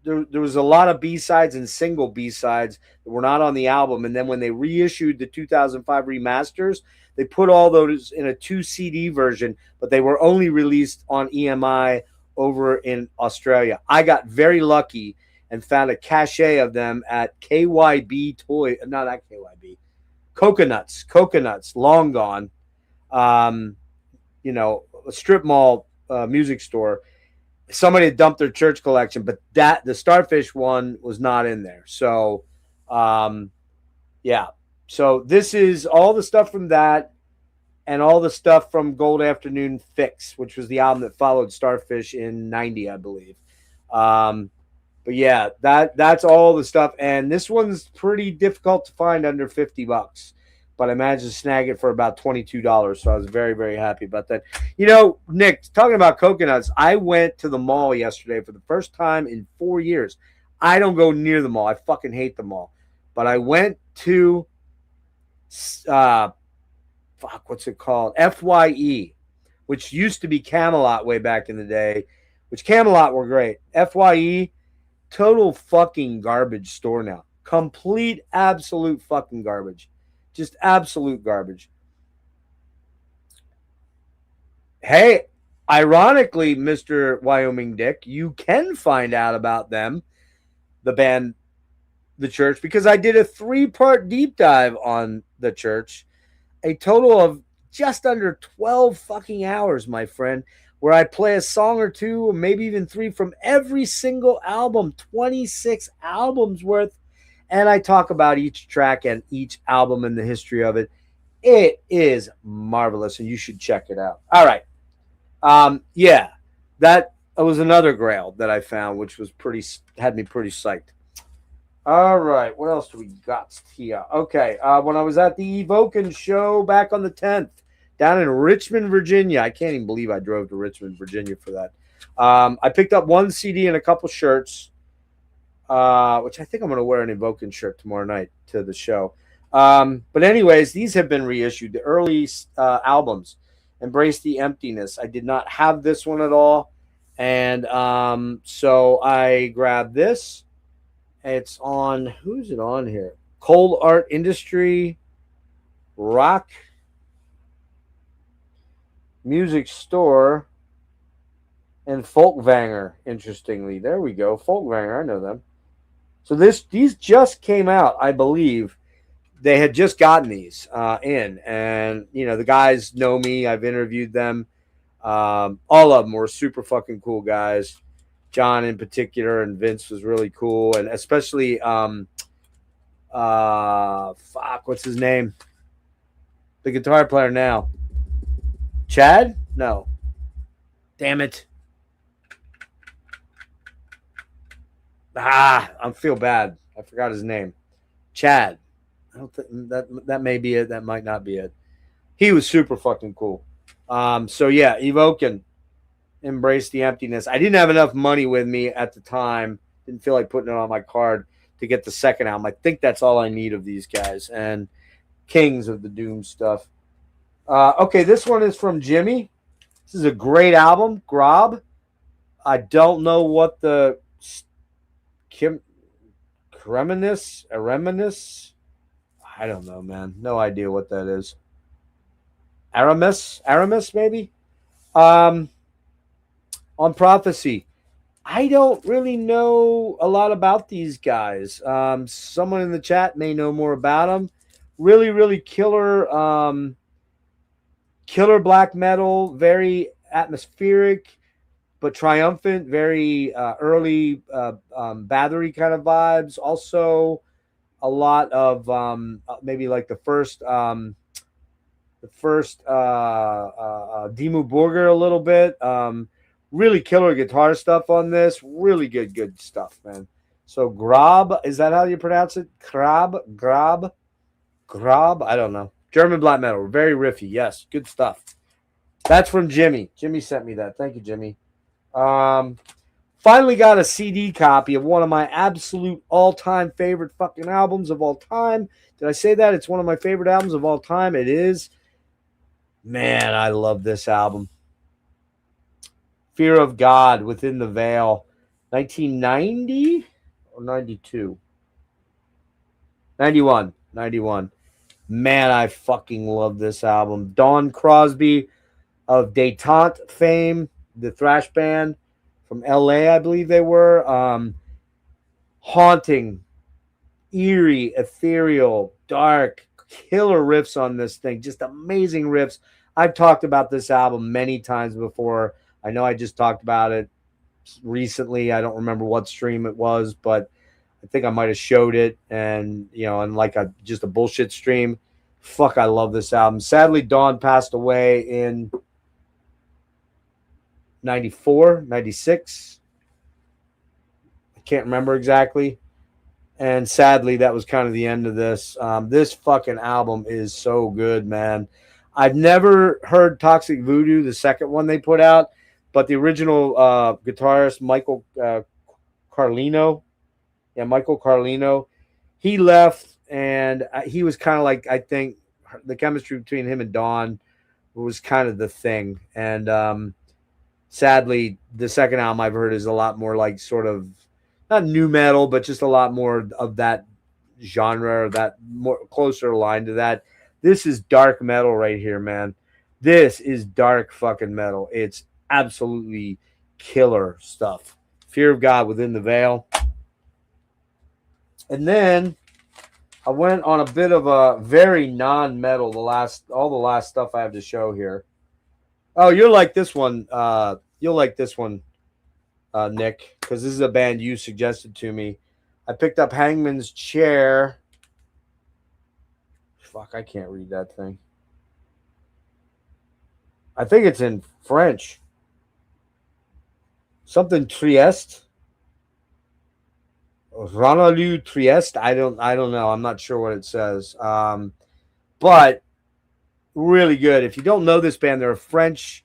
There was a lot of B-sides and single B-sides that were not on the album. And then when they reissued the 2005 remasters, they put all those in a 2 CD version, but they were only released on EMI over in Australia. I got very lucky and found a cachet of them at KYB Toy. No, not KYB. Coconuts, long gone. A strip mall music store. Somebody had dumped their church collection, but the Starfish one was not in there. So, yeah. So this is all the stuff from that and all the stuff from Gold Afternoon Fix, which was the album that followed Starfish in 90, I believe. But yeah, that's all the stuff. And this one's pretty difficult to find under $50. But I managed to snag it for about $22. So I was very, very happy about that. Nick, talking about coconuts, I went to the mall yesterday for the first time in 4 years. I don't go near the mall. I fucking hate the mall. But I went to, what's it called? FYE, which used to be Camelot way back in the day, which Camelot were great. FYE, total fucking garbage store now. Complete, absolute fucking garbage. Just absolute garbage. Hey, ironically, Mr. Wyoming Dick, you can find out about them, the band, The Church, because I did a 3-part deep dive on The Church, a total of just under 12 fucking hours, my friend, where I play a song or 2, or maybe even 3 from every single album, 26 albums worth. And I talk about each track and each album and the history of it. It is marvelous, and you should check it out. All right. Yeah, that was another Grail that I found, which was had me pretty psyched. All right. What else do we got here? Okay. When I was at the Evoken show back on the 10th down in Richmond, Virginia, I can't even believe I drove to Richmond, Virginia for that. I picked up 1 CD and a couple shirts. Which I think I'm going to wear an Evoken shirt tomorrow night to the show. But anyways, these have been reissued, the early albums. Embrace the Emptiness. I did not have this one at all. And so I grabbed this. It's on, who's it on here? Cold Art Industry, Rock Music Store, and Folkvanger. Interestingly, there we go. Folkvanger, I know them. So these just came out, I believe. They had just gotten these in, and the guys know me. I've interviewed them. All of them were super fucking cool guys. John in particular, and Vince was really cool, and especially what's his name? The guitar player now. Chad? No. Damn it. I feel bad. I forgot his name. Chad. I don't think that may be it. That might not be it. He was super fucking cool. So yeah, Evoken, Embrace the Emptiness. I didn't have enough money with me at the time. Didn't feel like putting it on my card to get the second album. I think that's all I need of these guys, and kings of the doom stuff. Okay, this one is from Jimmy. This is a great album, Grob. I don't know what the Ereminus. I don't know, man. No idea what that is. Aramis, maybe. On Prophecy, I don't really know a lot about these guys. Someone in the chat may know more about them. Really, really killer, killer black metal. Very atmospheric, but triumphant. Very early Bathory kind of vibes. Also, a lot of maybe like the first Dimmu Borgir a little bit. Really killer guitar stuff on this. Really good stuff, man. So Grob, is that how you pronounce it? Grob. I don't know. German black metal, very riffy. Yes, good stuff. That's from Jimmy. Jimmy sent me that. Thank you, Jimmy. Finally got a CD copy of one of my absolute all-time favorite fucking albums of all time. Did I say that? It's one of my favorite albums of all time. It is. Man, I love this album. Fear of God, Within the Veil. 1990 or 92? 91. Man, I fucking love this album. Dawn Crosby of Détente fame, the thrash band from LA, I believe they were. Haunting, eerie, ethereal, dark, killer riffs on this thing. Just amazing riffs. I've talked about this album many times before. I know I just talked about it recently. I don't remember what stream it was, but I think I might have showed it, and in like just a bullshit stream. Fuck, I love this album. Sadly, Dawn passed away in 94, 96. I can't remember exactly. And sadly, that was kind of the end of this. This fucking album is so good, man. I've never heard Toxic Voodoo, the second one they put out, but the original guitarist, Michael Carlino, Michael Carlino, he left, and he was kind of like, I think, the chemistry between him and Dawn was kind of the thing. And sadly, the second album I've heard is a lot more like sort of, not new metal, but just a lot more of that genre, or that more closer aligned to that. This is dark metal right here, man. This is dark fucking metal. It's absolutely killer stuff. Fear of God, Within the Veil. And then I went on a bit of a very non-metal, all the last stuff I have to show here. Oh, you'll like this one. You'll like this one, Nick, because this is a band you suggested to me. I picked up Hangman's Chair. Fuck, I can't read that thing. I think it's in French. Something Trieste. Ronaldo Trieste. I don't know. I'm not sure what it says. But really good. If you don't know this band, they're a French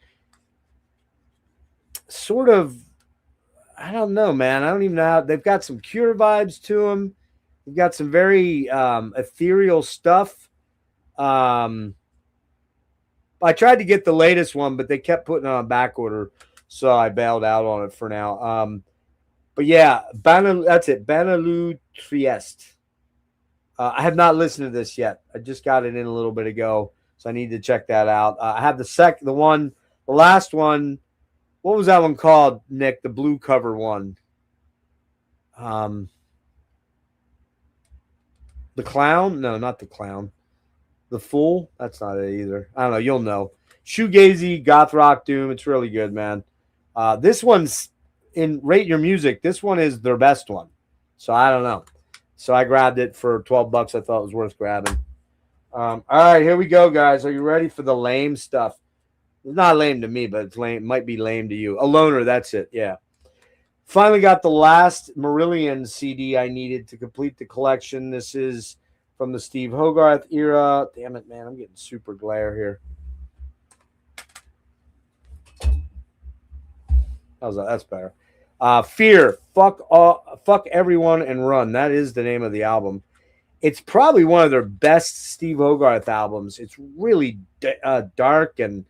sort of, I don't know, man. I don't even know how. They've got some Cure vibes to them. They've got some very ethereal stuff. I tried to get the latest one, but they kept putting it on back order, so I bailed out on it for now. But yeah, that's it. Banaloo Trieste. I have not listened to this yet. I just got it in a little bit ago, so I need to check that out. I have the last one. What was that one called, Nick? The blue cover one. Um, the clown? No, not the clown. The fool? That's not it either. I don't know. You'll know. Shoegazy, goth rock, doom. It's really good, man. This one's in Rate Your Music. This one is their best one. So I don't know. So I grabbed it for $12. I thought it was worth grabbing. All right, here we go, guys. Are you ready for the lame stuff? It's not lame to me, but it's lame. Might be lame to you. A loner, that's it. Yeah. Finally got the last Marillion CD I needed to complete the collection. This is from the Steve Hogarth era. Damn it, man. I'm getting super glare here. That's better. Fear. Fuck everyone and run. That is the name of the album. It's probably one of their best Steve Hogarth albums. It's really dark and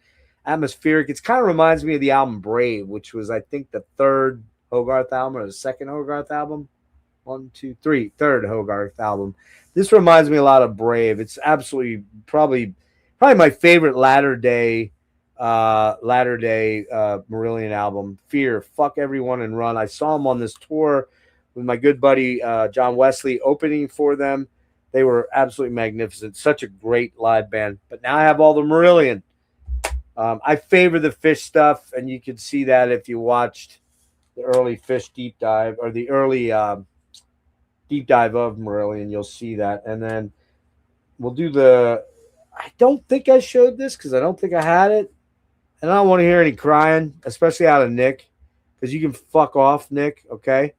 atmospheric. It kind of reminds me of the album Brave, which was, I think, the third Hogarth album or the second Hogarth album. 1, 2, 3, third Hogarth album. This reminds me a lot of Brave. It's absolutely probably my favorite latter day Marillion album. Fear, fuck everyone and run. I saw him on this tour with my good buddy John Wesley opening for them. They were absolutely magnificent. Such a great live band. But now I have all the Marillion. I favor the Fish stuff, and you can see that if you watched the early Fish deep dive or the early deep dive of Marillion. You'll see that. And then we'll do I don't think I showed this because I don't think I had it. And I don't want to hear any crying, especially out of Nick, because you can fuck off, Nick, okay?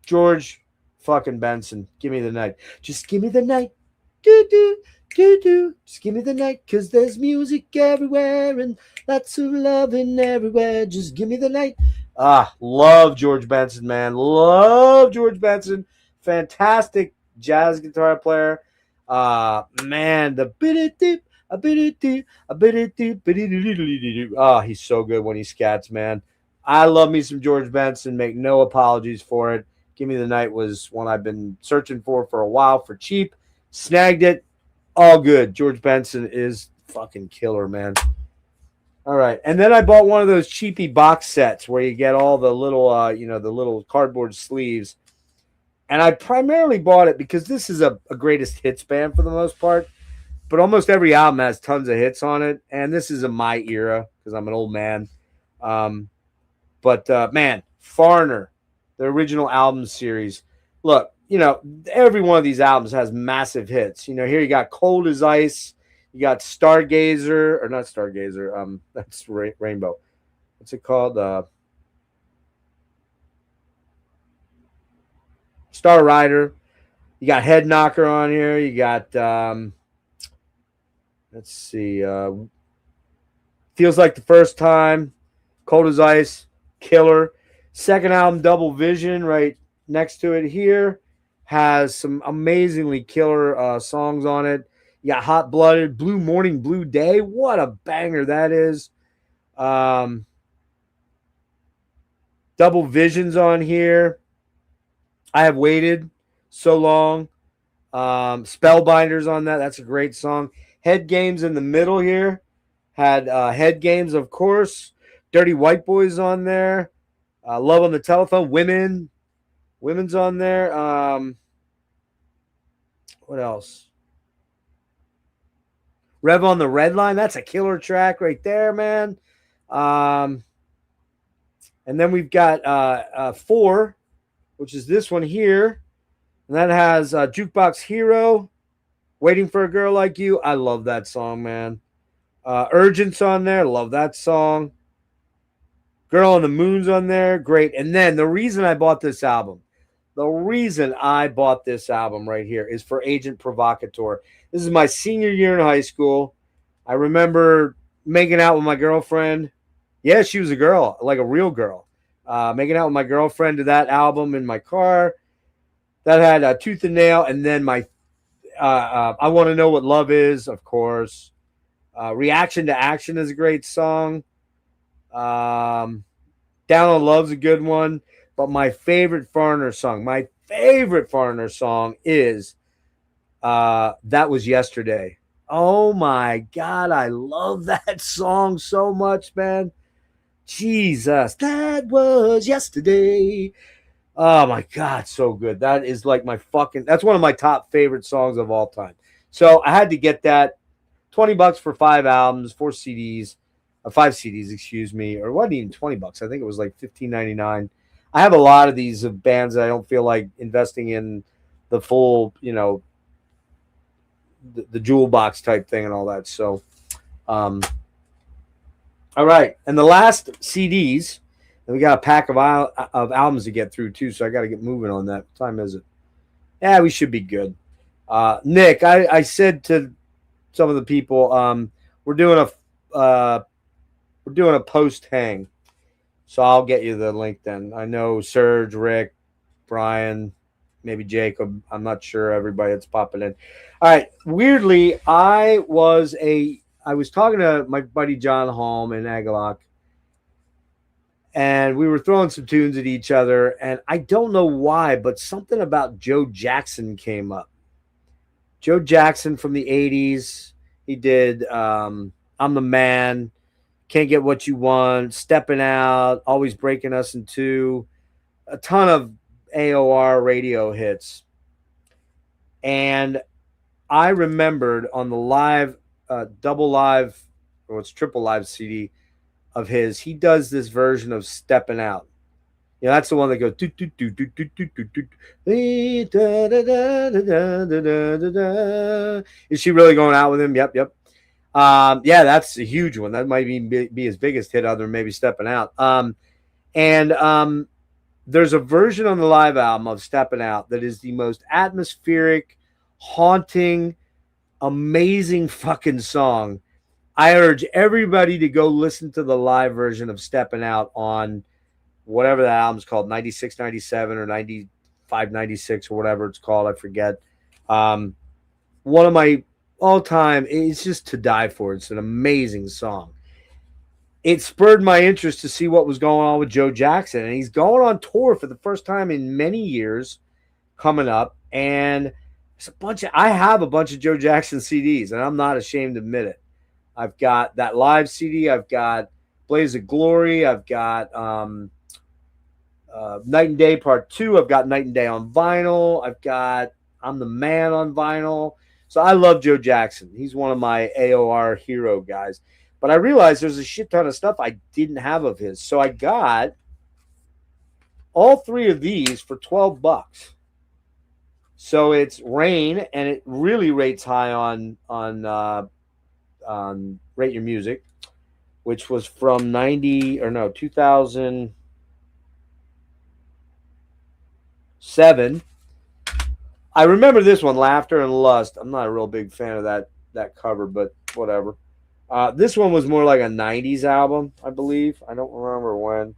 George fucking Benson, give me the night. Just give me the night. Do. Just give me the night, because there's music everywhere and lots of loving everywhere. Just give me the night. Love George Benson, man. Love George Benson. Fantastic jazz guitar player. Man, the bit-it-dip. He's so good when he scats, man. I love me some George Benson. Make no apologies for it. Give Me the Night was one I've been searching for a while for cheap. Snagged it. All good. George Benson is fucking killer, man. All right. And then I bought one of those cheapy box sets where you get all the little, the little cardboard sleeves. And I primarily bought it because this is a greatest hits band for the most part. But almost every album has tons of hits on it. And this is in my era because I'm an old man. Man, Foreigner, the original album series. Look, every one of these albums has massive hits. Here you got Cold as Ice. You got Stargazer, or not Stargazer. That's Rainbow. What's it called? Star Rider. You got Head Knocker on here. You got, let's see, Feels Like the First Time, Cold as Ice, Killer. Second album, Double Vision, right next to it here, has some amazingly killer songs on it. You got Hot Blooded, Blue Morning, Blue Day. What a banger that is. Double Vision's on here. I Have Waited So Long. Spellbinders on that. That's a great song. Head Games in the middle here. Had Head Games, of course. Dirty White Boys on there. Love on the Telephone. Women's on there. What else? Rev on the Red Line. That's a killer track right there, man. And then we've got 4, which is this one here. And that has Jukebox Hero, Waiting for a Girl Like You. I love that song, man. Urgent's on there. Love that song. Girl on the Moon's on there. Great. And then the reason I bought this album right here is for Agent Provocateur. This is my senior year in high school. I remember making out with my girlfriend. Yeah, she was a girl, like a real girl. Making out with my girlfriend to that album in my car. That had Tooth and Nail. And then I Want to Know What Love Is, of course. Reaction to Action is a great song. Um, Down on Love's a good one. But my favorite Foreigner song is That Was Yesterday. Oh my God, I love that song so much, man. Jesus, that was yesterday. Oh my God, so good. That is like that's one of my top favorite songs of all time. So I had to get that. $20 for 5 albums, 4 CDs, 5 CDs, excuse me, or it wasn't even $20. I think it was like $15.99. I have a lot of these of bands that I don't feel like investing in the full, the jewel box type thing and all that. So, um, all right. And the last CDs, and we got a pack of albums to get through too. So I got to get moving on that. What time is it? Yeah, we should be good. Nick, I said to some of the people, we're doing a post hang, so I'll get you the link then. I know Serge, Rick, Brian, maybe Jacob. I'm not sure everybody that's popping in. All right. Weirdly, I was talking to my buddy John Holm in Agalock, and we were throwing some tunes at each other, and I don't know why, but something about Joe Jackson came up. Joe Jackson from the 80s. He did I'm the Man, Can't Get What You Want, Stepping Out, Always Breaking Us in Two, a ton of AOR radio hits. And I remembered on the live, double live, or it's triple live CD of his, he does this version of Stepping Out. You know, that's the one that goes. Is she really going out with him? Yep, yep. Yeah, that's a huge one. That might even be his biggest hit, other than maybe Stepping Out. And there's a version on the live album of Stepping Out that is the most atmospheric, haunting, amazing fucking song. I urge everybody to go listen to the live version of Stepping Out on whatever the album's called, 96, 97 or 95, 96 or whatever it's called. I forget. One of my all-time, it's just to die for. It's an amazing song. It spurred my interest to see what was going on with Joe Jackson. And he's going on tour for the first time in many years coming up. And I have a bunch of Joe Jackson CDs, and I'm not ashamed to admit it. I've got that live CD. I've got Blaze of Glory. I've got Night and Day Part 2. I've got Night and Day on vinyl. I've got I'm the Man on vinyl. So I love Joe Jackson. He's one of my AOR hero guys. But I realized there's a shit ton of stuff I didn't have of his. So I got all 3 of these for $12. So it's Rain, and it really rates high on Rate Your Music, which was from 2007. I remember this one, Laughter and Lust. I'm not a real big fan of that cover, but whatever. This one was more like a 90s album, I believe. I don't remember when.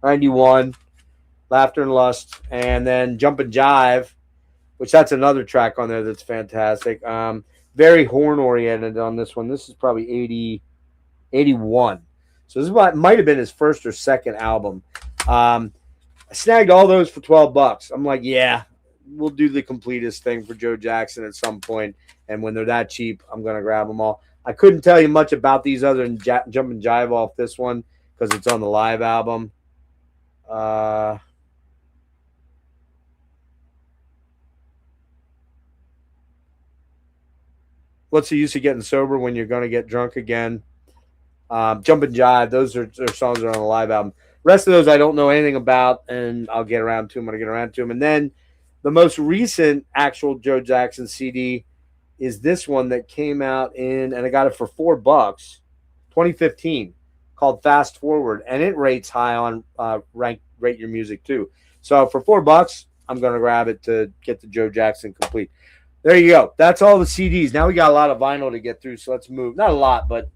91, Laughter and Lust, and then Jump and Jive, which that's another track on there that's fantastic. Very horn-oriented on this one. This is probably 81. So this might have been his first or second album. I snagged all those for $12. I'm like, yeah, we'll do the completest thing for Joe Jackson at some point. And when they're that cheap, I'm going to grab them all. I couldn't tell you much about these other than Jump and Jive off this one because it's on the live album. What's the use of getting sober when you're going to get drunk again? Jump and Jive, those are songs that are on the live album. Rest of those I don't know anything about, and I'll get around to them when I get around to them. And then the most recent actual Joe Jackson CD is this one that came out and I got it for $4, 2015, called Fast Forward, and it rates high on Rate Your Music too. So for $4, I'm going to grab it to get the Joe Jackson complete. There you go. That's all the CDs. Now we got a lot of vinyl to get through, so let's move. Not a lot, but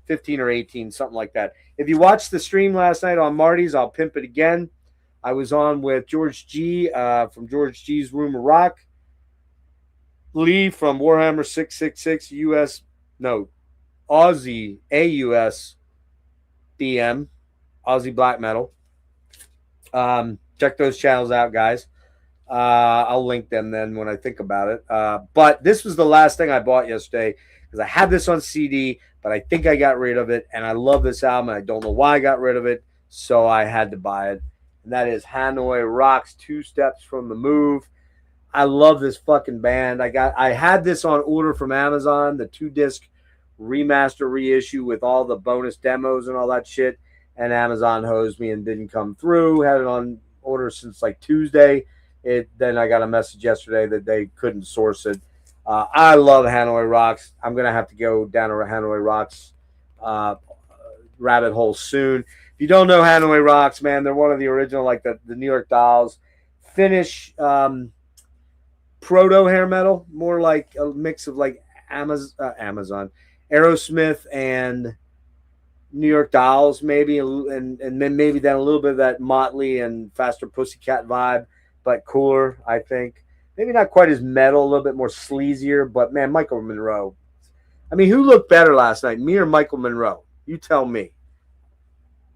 15 or 18, something like that. If you watched the stream last night on Marty's, I'll pimp it again. I was on with George G from George G's Room of Rock. Lee from Warhammer 666 US, no, Aussie AUS BM, Aussie Black Metal. Check those channels out, guys. I'll link them then when I think about it. But this was the last thing I bought yesterday because I had this on CD, but I think I got rid of it. And I love this album. And I don't know why I got rid of it. So I had to buy it. And that is Hanoi Rocks, Two Steps from the Move. I love this fucking band. I had this on order from Amazon, the 2-disc remaster reissue with all the bonus demos and all that shit. And Amazon hosed me and didn't come through. Had it on order since like Tuesday. Then I got a message yesterday that they couldn't source it. I love Hanoi Rocks. I'm gonna have to go down to Hanoi Rocks rabbit hole soon. If you don't know Hanoi Rocks, man, they're one of the original, like the New York Dolls, Finnish proto hair metal, more like a mix of like Amazon, Aerosmith, and New York Dolls, maybe, and then maybe then a little bit of that Motley and Faster Pussycat vibe, but cooler, I think. Maybe not quite as metal, a little bit more sleazier, but man, Michael Monroe. I mean, who looked better last night, me or Michael Monroe? You tell me.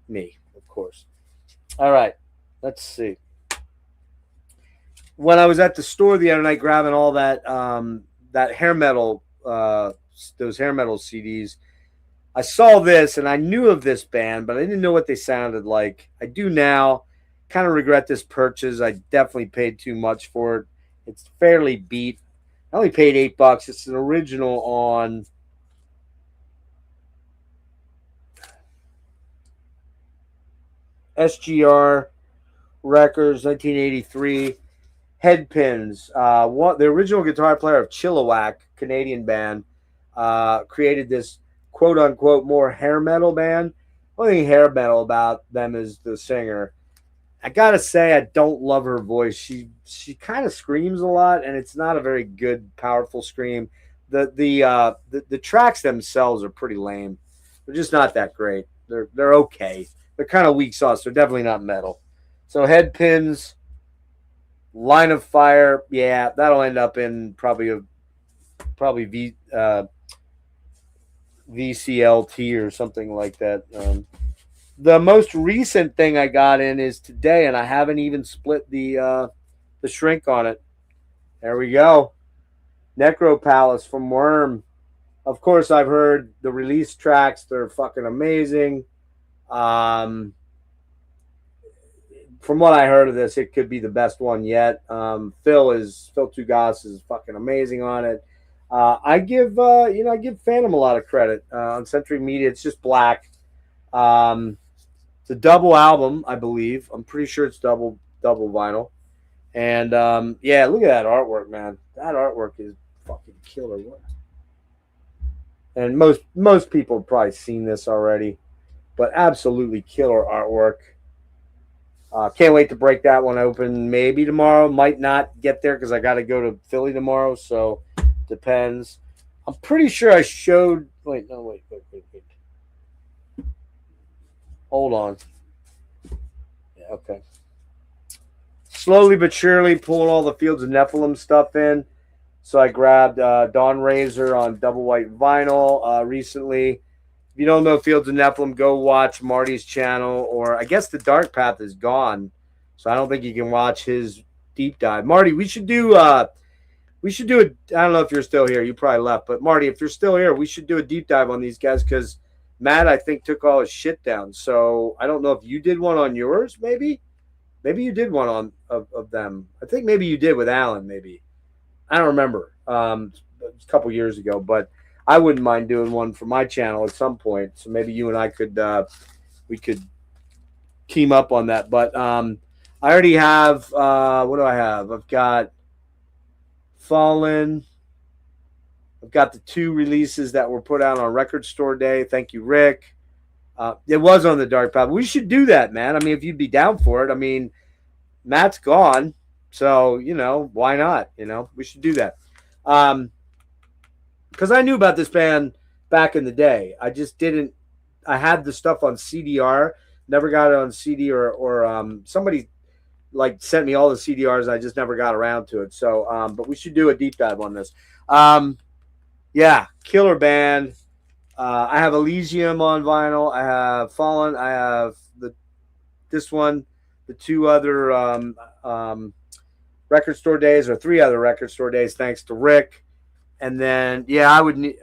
Me, of course. All right, let's see. When I was at the store the other night grabbing all that that hair metal, those hair metal CDs, I saw this and I knew of this band, but I didn't know what they sounded like. I do now. Kind of regret this purchase. I definitely paid too much for it. It's fairly beat. I only paid $8. It's an original on SGR Records, 1983. Headpins. The original guitar player of Chilliwack, Canadian band, created this quote unquote more hair metal band. Only thing hair metal about them is the singer. I gotta say, I don't love her voice. She kind of screams a lot, and it's not a very good, powerful scream. The tracks themselves are pretty lame. They're just not that great. They're okay. They're kind of weak sauce. They're definitely not metal. So Headpins, Line of Fire, yeah, that'll end up in probably VCLT or something like that. The most recent thing I got in is today, and I haven't even split the shrink on it. There we go. Necro Palace from Worm. Of course, I've heard the release tracks. They're fucking amazing. From what I heard of this, it could be the best one yet. Phil Tugas is fucking amazing on it. I give Phantom a lot of credit on Century Media. It's just black. It's a double album, I believe. I'm pretty sure it's double vinyl. And yeah, look at that artwork, man. That artwork is fucking killer. And most people have probably seen this already, but absolutely killer artwork. Can't wait to break that one open. Maybe tomorrow. Might not get there because I got to go to Philly tomorrow. So depends. I'm pretty sure I showed. Wait. Hold on. Yeah, okay. Slowly but surely pulling all the Fields of Nephilim stuff in. So I grabbed Dawn Razor on double white vinyl recently. If you don't know Fields of Nephilim, go watch Marty's channel, or I guess the Dark Path is gone, so I don't think you can watch his deep dive. Marty, we should do it. I don't know if you're still here. You probably left, but Marty, if you're still here, we should do a deep dive on these guys because Matt, I think, took all his shit down. So I don't know if you did one on yours, maybe you did one on of them. I think maybe you did with Alan, maybe. I don't remember. It was a couple years ago, but I wouldn't mind doing one for my channel at some point. So maybe you and I could we could team up on that. But I already have what do I have? I've got Fallen. I've got the 2 releases that were put out on Record Store Day. Thank you, Rick. It was on the Dark Path. We should do that, man. I mean, if you'd be down for it. I mean, Matt's gone. So, why not? We should do that. Because I knew about this band back in the day. I just didn't. I had the stuff on CDR, never got it on CD or somebody like sent me all the CDRs, and I just never got around to it. So, but we should do a deep dive on this. Yeah, killer band. I have Elysium on vinyl. I have Fallen. I have this one, the two other record store days, or three other record store days, thanks to Rick. And then yeah, I would need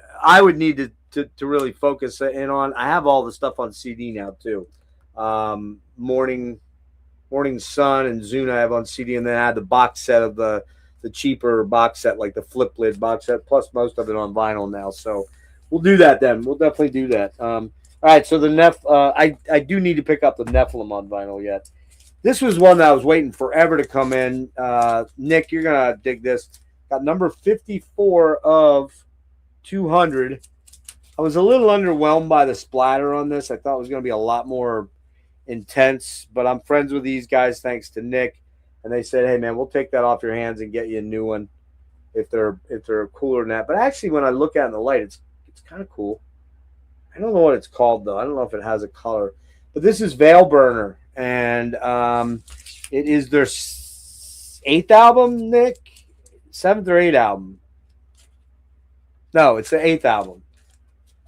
to really focus in on. I have all the stuff on CD now too. Morning Sun and Zune I have on CD, and then I had the box set of the cheaper box set, like the flip lid box set, plus most of it on vinyl now. So we'll do that then. We'll definitely do that. All right, so the I do need to pick up the Nephilim on vinyl yet. This was one that I was waiting forever to come in. Nick, you're gonna dig this. Got number 54 of 200. I was a little underwhelmed by the splatter on this. I thought it was going to be a lot more intense, but I'm friends with these guys thanks to Nick, and they said, "Hey man, we'll take that off your hands and get you a new one if they're cooler than that." But actually, when I look at it in the light, it's kind of cool. I don't know what it's called though. I don't know if it has a color, but this is Veil Burner, and it is their eighth album, Nick, seventh or eighth album. No, it's the eighth album,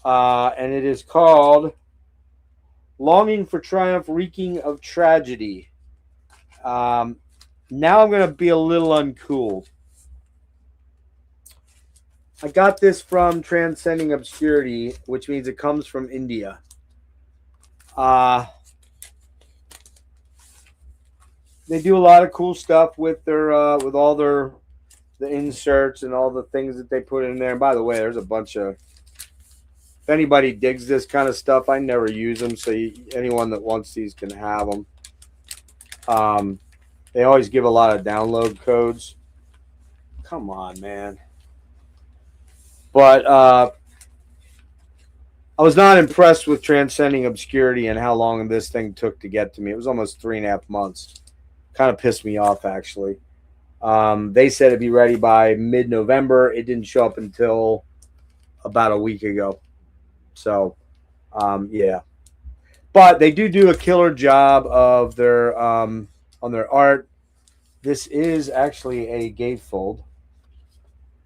and it is called Longing for Triumph, Reeking of Tragedy. Now I'm going to be a little uncool. I got this from Transcending Obscurity, which means it comes from India. They do a lot of cool stuff with their with all the inserts and all the things that they put in there. And by the way, there's a bunch of, if anybody digs this kind of stuff, I never use them, so anyone that wants these can have them. They always give a lot of download codes. Come on, man. But I was not impressed with Transcending Obscurity and how long this thing took to get to me. It was almost 3.5 months. Kind of pissed me off, actually. They said it'd be ready by mid-November. It didn't show up until about a week ago. So, yeah. But they do a killer job of their on their art. This is actually a gatefold,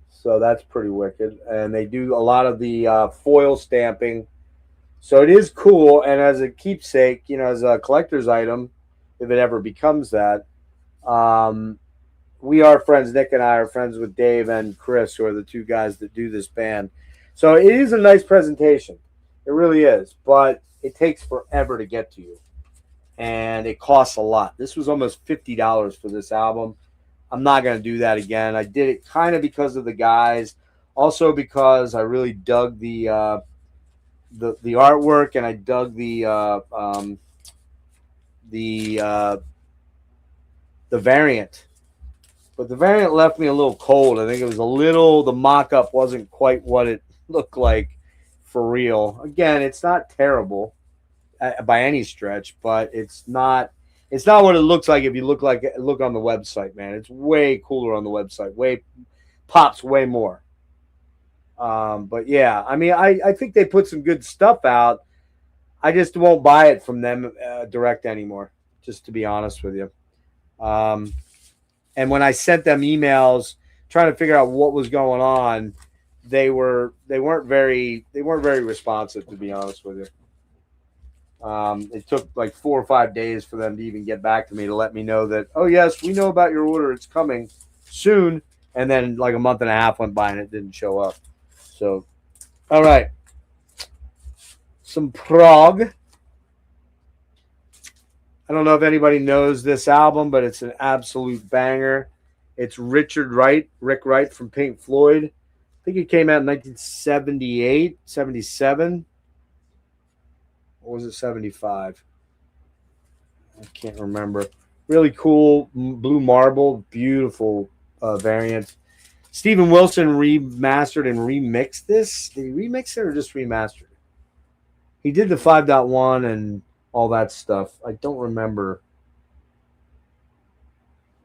so that's pretty wicked. And they do a lot of the foil stamping, so it is cool. And as a keepsake, as a collector's item, if it ever becomes that, we are friends. Nick and I are friends with Dave and Chris, who are the two guys that do this band. So it is a nice presentation. It really is, but it takes forever to get to you, and it costs a lot. This was almost $50 for this album. I'm not going to do that again. I did it kind of because of the guys, also because I really dug the artwork, and I dug the variant. But the variant left me a little cold. I think it was the mock-up wasn't quite what it looked like for real. Again, it's not terrible by any stretch, but it's not what it looks like if you look on the website, man. It's way cooler on the website. Pops way more. But yeah, I mean, I think they put some good stuff out. I just won't buy it from them direct anymore, just to be honest with you. And when I sent them emails trying to figure out what was going on, they weren't very responsive, to be honest with you. It took like 4 or 5 days for them to even get back to me to let me know that, oh yes, we know about your order, it's coming soon. And then like a month and a half went by and it didn't show up. So, all right, some prog. I don't know if anybody knows this album, but it's an absolute banger. It's Rick Wright from Pink Floyd. I think it came out in 1978, 77. Or was it 75? I can't remember. Really cool blue marble, beautiful variant. Steven Wilson remastered and remixed this. Did he remix it or just remastered it? He did the 5.1 and all that stuff. I don't remember.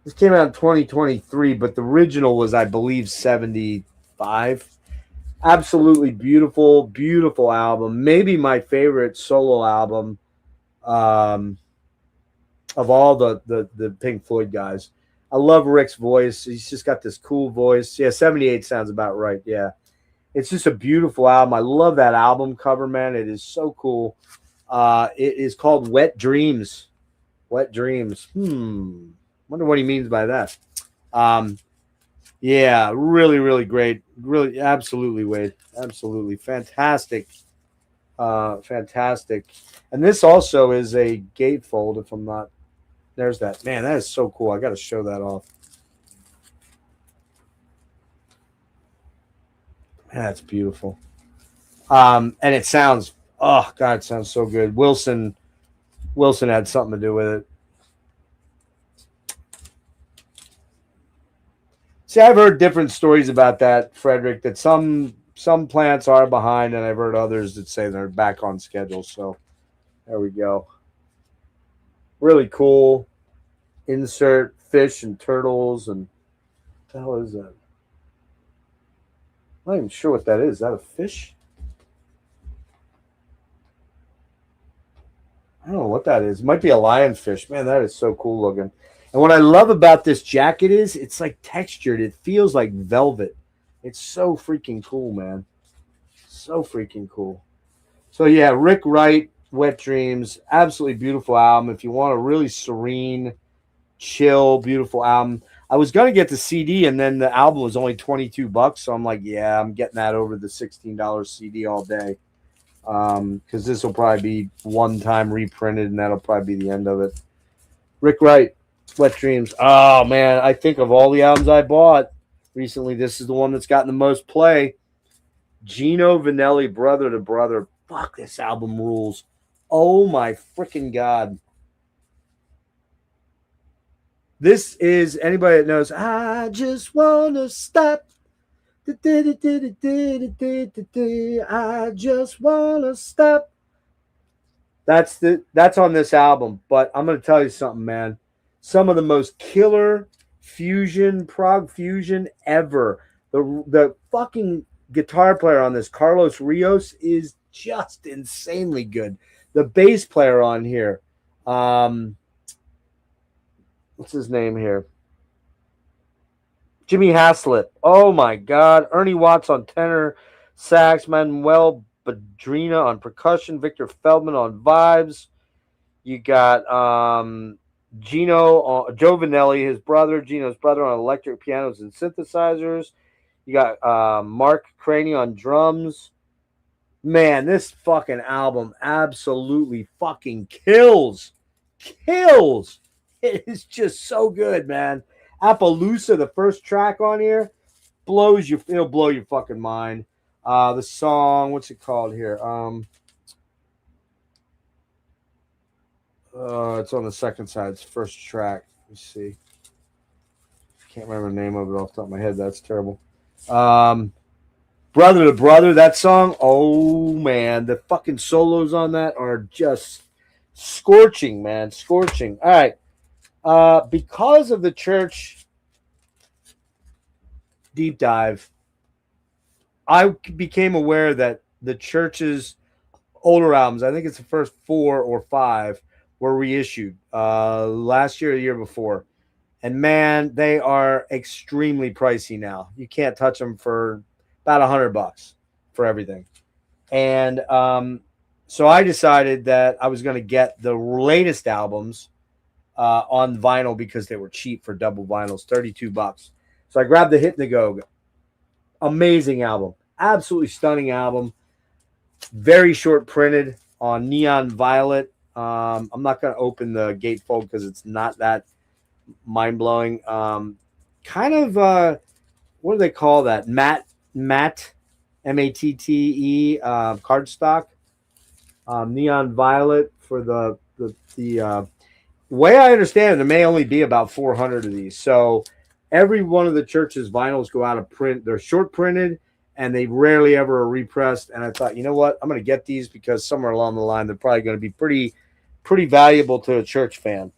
This came out in 2023, but the original was, I believe, 75. Absolutely beautiful, beautiful album. Maybe my favorite solo album. of all the Pink Floyd guys. I love Rick's voice. He's just got this cool voice. Yeah, 78 sounds about right. Yeah. It's just a beautiful album. I love that album cover, man. It is so cool. It is called Wet Dreams. Wet Dreams. Wonder what he means by that. Yeah, really, really great. Really, absolutely, Wade. Absolutely. Fantastic. Fantastic. And this also is a gatefold, if I'm not. There's that. Man, that is so cool. I got to show that off. Man, that's beautiful. And it sounds, oh, God, it sounds so good. Wilson had something to do with it. See, I've heard different stories about that, Frederick, that some plants are behind, and I've heard others that say they're back on schedule. So there we go. Really cool. Insert fish and turtles and what the hell is that? I'm not even sure what that is. Is that a fish? I don't know what that is. It might be a lionfish. Man, that is so cool looking. And what I love about this jacket is it's like textured. It feels like velvet. It's so freaking cool, man. So freaking cool. So yeah, Rick Wright, Wet Dreams, absolutely beautiful album. If you want a really serene, chill, beautiful album. I was gonna get the CD, and then the album was only $22, so I'm like, yeah, I'm getting that over the $16 CD all day. Because this will probably be one time reprinted, and that'll probably be the end of it. Rick Wright, Wet Dreams. Oh man, I think of all the albums I bought recently, this is the one that's gotten the most play. Gino Vanelli, Brother to Brother. Fuck, this album rules. Oh my freaking God. This is anybody that knows, I just wanna stop. I just wanna stop. That's on this album. But I'm gonna tell you something, man. Some of the most killer prog fusion ever. The fucking guitar player on this, Carlos Rios, is just insanely good. The bass player on here, what's his name here? Jimmy Haslett. Oh my God. Ernie Watts on tenor sax. Manuel Badrina on percussion. Victor Feldman on vibes. You got Joe Vanelli, his brother, Gino's brother, on electric pianos and synthesizers. You got Mark Craney on drums. Man, this fucking album absolutely fucking kills. Kills. It is just so good, man. Appaloosa, the first track on here, it'll blow your fucking mind. The song, what's it called here? It's on the second side. It's first track. Let me see. Can't remember the name of it off the top of my head. That's terrible. Brother to Brother, that song. Oh man, the fucking solos on that are just scorching, man. Scorching. All right. Because of the church deep dive, I became aware that the church's older albums, I think it's the first 4 or 5, were reissued last year or the year before. And man, they are extremely pricey now. You can't touch them for about $100 for everything. And so I decided that I was going to get the latest albums on vinyl because they were cheap for double vinyls, $32. So I grabbed the Hypnagogue. Amazing album. Absolutely stunning album. Very short printed on neon violet. I'm not going to open the gatefold because it's not that mind-blowing. Kind of, what do they call that? Matte, M-A-T-T-E, cardstock. Neon violet for the way I understand it, there may only be about 400 of these. So every one of the church's vinyls go out of print. They're short printed, and they rarely ever are repressed. And I thought, you know what? I'm going to get these because somewhere along the line, they're probably going to be pretty valuable to a church fan.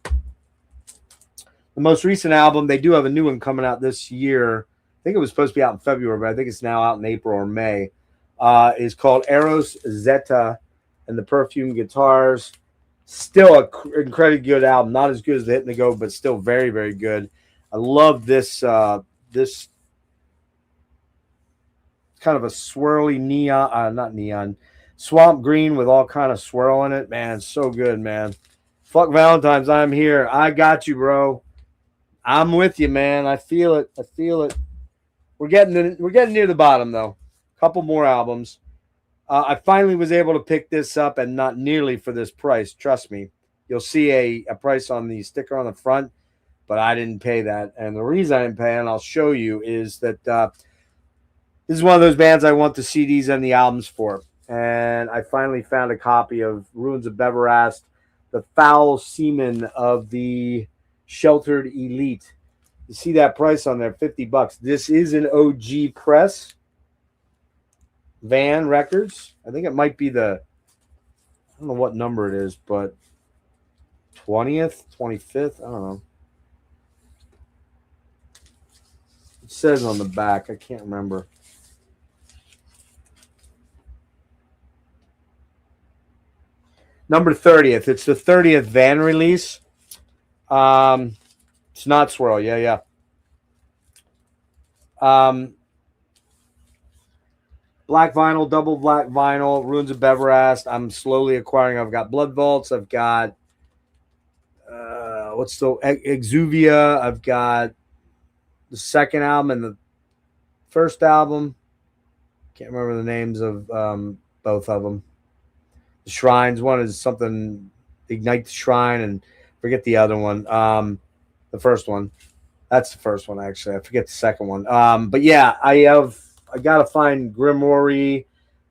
The most recent album, they do have a new one coming out this year. I think it was supposed to be out in February, but I think it's now out in April or May. Is called Eros Zeta and the Perfume Guitars. Still a incredibly good album. Not as good as the Hit and the Go, but still very, very good. I love this this kind of a swirly neon, not neon, swamp green with all kind of swirl in it. Man, so good, man. Fuck Valentine's, I'm here. I got you, bro. I'm with you, man. I feel it. I feel it. We're getting near the bottom though. Couple more albums. I finally was able to pick this up and not nearly for this price. Trust me. You'll see a price on the sticker on the front, but I didn't pay that. And the reason I didn't pay, and I'll show you, is that this is one of those bands I want the CDs and the albums for. And I finally found a copy of Ruins of Beverast, the foul semen of the sheltered elite. You see that price on there, $50. This is an OG press. Van Records. I think it might be I don't know what number it is, but 20th, 25th, I don't know. It says on the back, I can't remember. Number 30th. It's the 30th Van release. It's not Swirl. Yeah. Black vinyl, double black vinyl, Ruins of Beverast. I'm slowly acquiring. I've got Blood Vaults. I've got what's the Exuvia. I've got the second album and the first album. Can't remember the names of both of them. The Shrines. One is something Ignite the Shrine, and forget the other one. The first one. That's the first one, actually. I forget the second one. But yeah, I got to find Grimoire.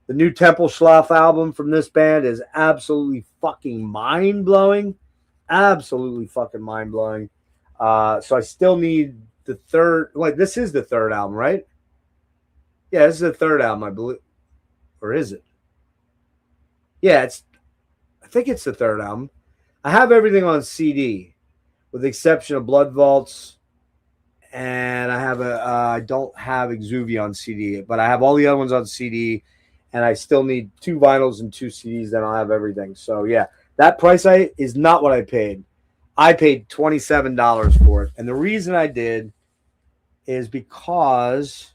The new Temple Schlaf album from this band is absolutely fucking mind-blowing. Absolutely fucking mind-blowing. So I still need the third. Like, this is the third album, right? Yeah, this is the third album, I believe. Or is it? Yeah, I think it's the third album. I have everything on CD, with the exception of Blood Vaults, and I don't have Exuvia on CD, but I have all the other ones on CD, and I still need 2 vinyls and 2 CDs. Then I'll have everything. So yeah, that price is not what I paid. I paid $27 for it, and the reason I did is because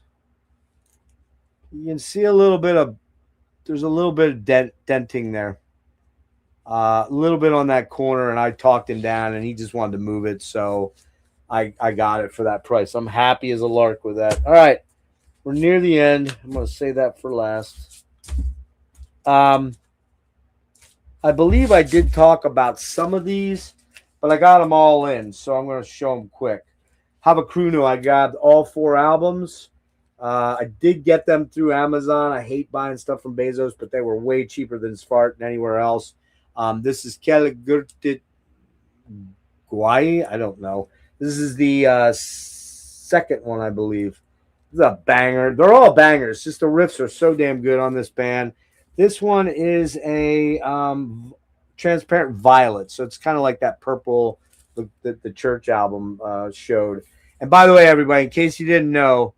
you can see there's a little bit of denting there. A little bit on that corner, and I talked him down, and he just wanted to move it, so I got it for that price. I'm happy as a lark with that. All right, we're near the end. I'm going to say that for last. I believe I did talk about some of these, but I got them all in, so I'm going to show them quick. Havakruno, I grabbed all 4 albums. I did get them through Amazon. I hate buying stuff from Bezos, but they were way cheaper than Svart and anywhere else. This is Kelegurtit Guai. I don't know. This is the second one, I believe. This is a banger. They're all bangers. Just the riffs are so damn good on this band. This one is a transparent violet, so it's kind of like that purple the Church album showed. And by the way, everybody, in case you didn't know,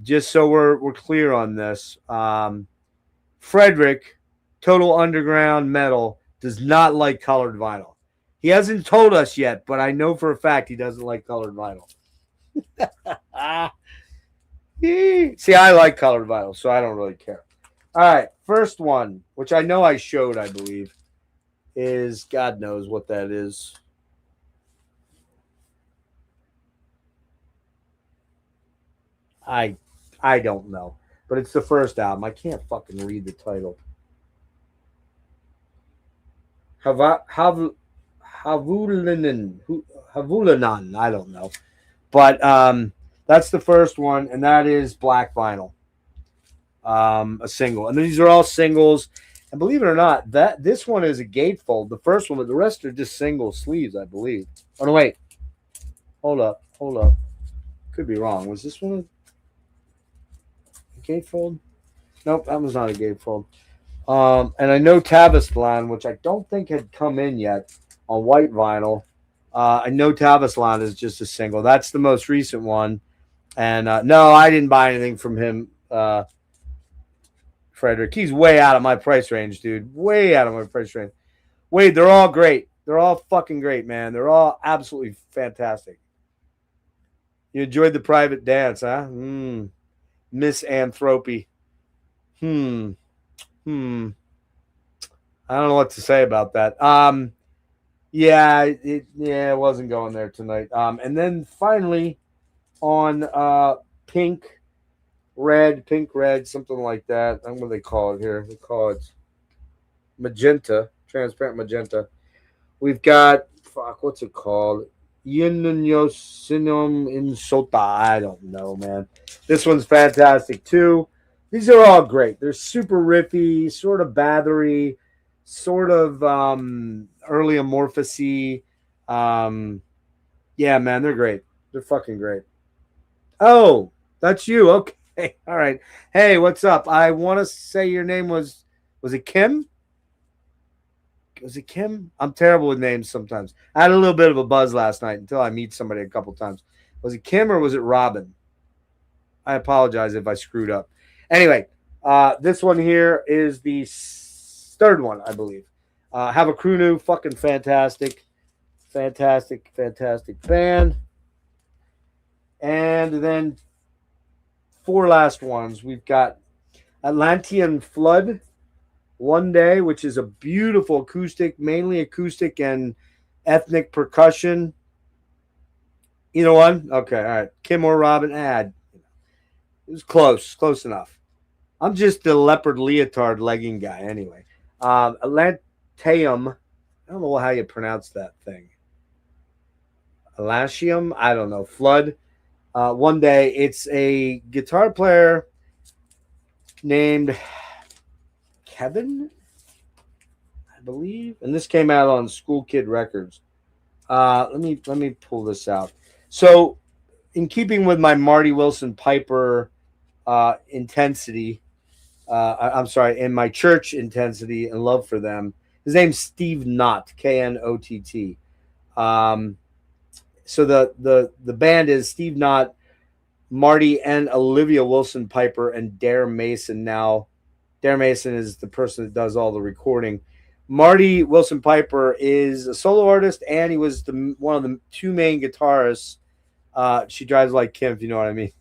just so we're clear on this, Frederick, Total Underground Metal, does not like colored vinyl. He hasn't told us yet, but I know for a fact he doesn't like colored vinyl. See, I like colored vinyl, so I don't really care. All right, first one, which I know I showed, I believe, is God knows what that is. I don't know, but it's the first album. I can't fucking read the title. Havulanan. I don't know, but that's the first one, and that is black vinyl, a single. And these are all singles. And believe it or not, this one is a gatefold. The first one, but the rest are just single sleeves, I believe. Oh no, wait, hold up. Could be wrong. Was this one a gatefold? Nope, that was not a gatefold. And I know Tavaslan, which I don't think had come in yet on white vinyl. I know Tavaslan is just a single. That's the most recent one. And no, I didn't buy anything from him, Frederick. He's way out of my price range, dude. Way out of my price range. Wade, they're all great. They're all fucking great, man. They're all absolutely fantastic. You enjoyed the private dance, huh? Misanthropy. Hmm. Hmm. I don't know what to say about that. Yeah, it wasn't going there tonight. And then finally on pink red, something like that. What do they call it here? They call it magenta, transparent magenta. We've got what's it called? Uniosinum insota. I don't know, man. This one's fantastic too. These are all great. They're super riffy, sort of bathery, sort of early amorphous-y. Yeah, man, they're great. They're fucking great. Oh, that's you. Okay. All right. Hey, what's up? I want to say your name was it Kim? Was it Kim? I'm terrible with names sometimes. I had a little bit of a buzz last night until I meet somebody a couple times. Was it Kim or was it Robin? I apologize if I screwed up. Anyway, this one here is the third one, I believe. Have a crew new, fucking fantastic, fantastic band. And then four last ones. We've got Atlantean Flood One Day, which is a beautiful acoustic, mainly acoustic and ethnic percussion. Either one? Okay, all right. Kim or Robin? It was close enough. I'm just the leopard leotard legging guy anyway. Atlanteum, I don't know how you pronounce that thing. Atlantium, I don't know. Flood. One Day, it's a guitar player named Kevin, I believe, and this came out on School Kid Records. Let me pull this out. So, in keeping with my Marty Wilson Piper intensity, I'm sorry, in my church intensity and love for them, his name's Steve Knott, Knott. So the band is Steve Knott, Marty and Olivia Wilson Piper, and Dare Mason. Now, Dare Mason is the person that does all the recording. Marty Wilson Piper is a solo artist, and he was one of the two main guitarists. She drives like Kim, if you know what I mean.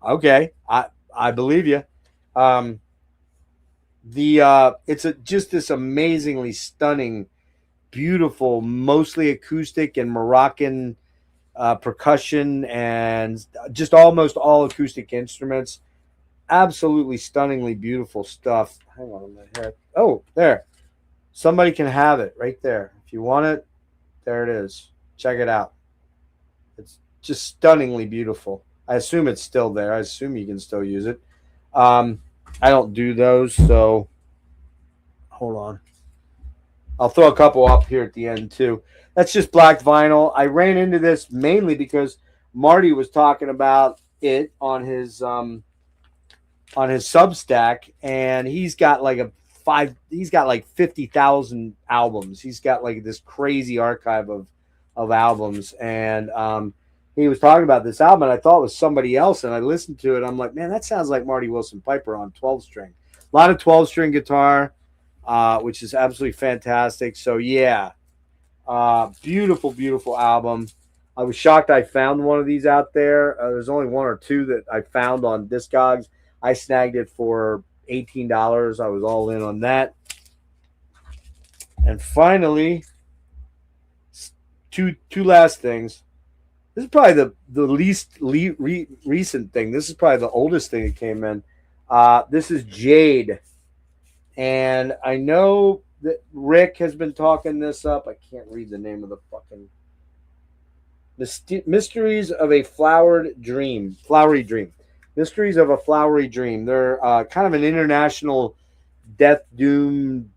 Okay, I believe you. It's just this amazingly stunning, beautiful, mostly acoustic and Moroccan percussion, and just almost all acoustic instruments. Absolutely stunningly beautiful stuff. Hang on a minute here. Oh, there. Somebody can have it right there. If you want it, there it is. Check it out. It's just stunningly beautiful. I assume it's still there. I assume you can still use it. I don't do those, so hold on. I'll throw a couple up here at the end too. That's just black vinyl. I ran into this mainly because Marty was talking about it on his Substack, and he's got like he's got like 50,000 albums. He's got like this crazy archive of albums, and he was talking about this album, and I thought it was somebody else, and I listened to it. I'm like, man, that sounds like Marty Wilson Piper on 12-string. A lot of 12-string guitar, which is absolutely fantastic. So yeah, beautiful album. I was shocked I found one of these out there. There's only one or two that I found on Discogs. I snagged it for $18. I was all in on that. And finally, two last things. This is probably the least recent thing. This is probably the oldest thing that came in. This is Jade. And I know that Rick has been talking this up. I can't read the name of the fucking... Mysteries of a Flowery Dream. Mysteries of a Flowery Dream. They're kind of an international death doom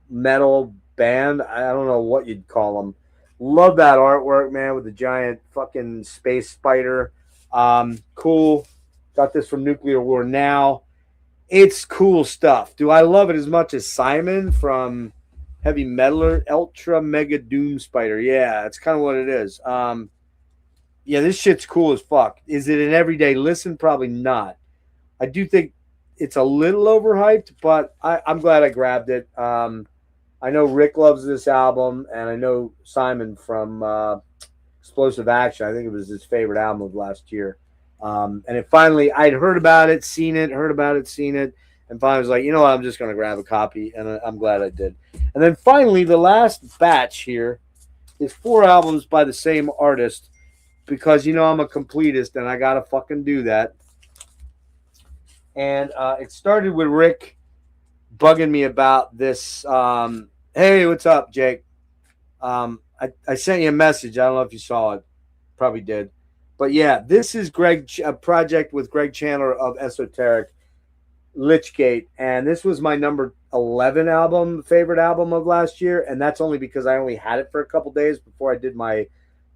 metal band. I don't know what you'd call them. Love that artwork, man, with the giant fucking space spider. Cool. Got this from Nuclear War Now. It's cool stuff. Do I love it as much as Simon from Heavy Metaler? Ultra Mega Doom Spider. Yeah, it's kind of what it is. Yeah, this shit's cool as fuck. Is it an everyday listen? Probably not. I do think it's a little overhyped, but I'm glad I grabbed it. I know Rick loves this album, and I know Simon from Explosive Action. I think it was his favorite album of last year. And it finally, I'd heard about it, seen it, heard about it, seen it, and finally was like, you know what, I'm just going to grab a copy, and I'm glad I did. And then finally, the last batch here is 4 albums by the same artist because, you know, I'm a completist and I got to fucking do that. And it started with Rick bugging me about this. Hey, what's up, Jake? I sent you a message. I don't know if you saw it. Probably did. But yeah, this is a project with Greg Chandler of Esoteric, Lichgate, and this was my number 11 favorite album of last year, and that's only because I only had it for a couple days before I did my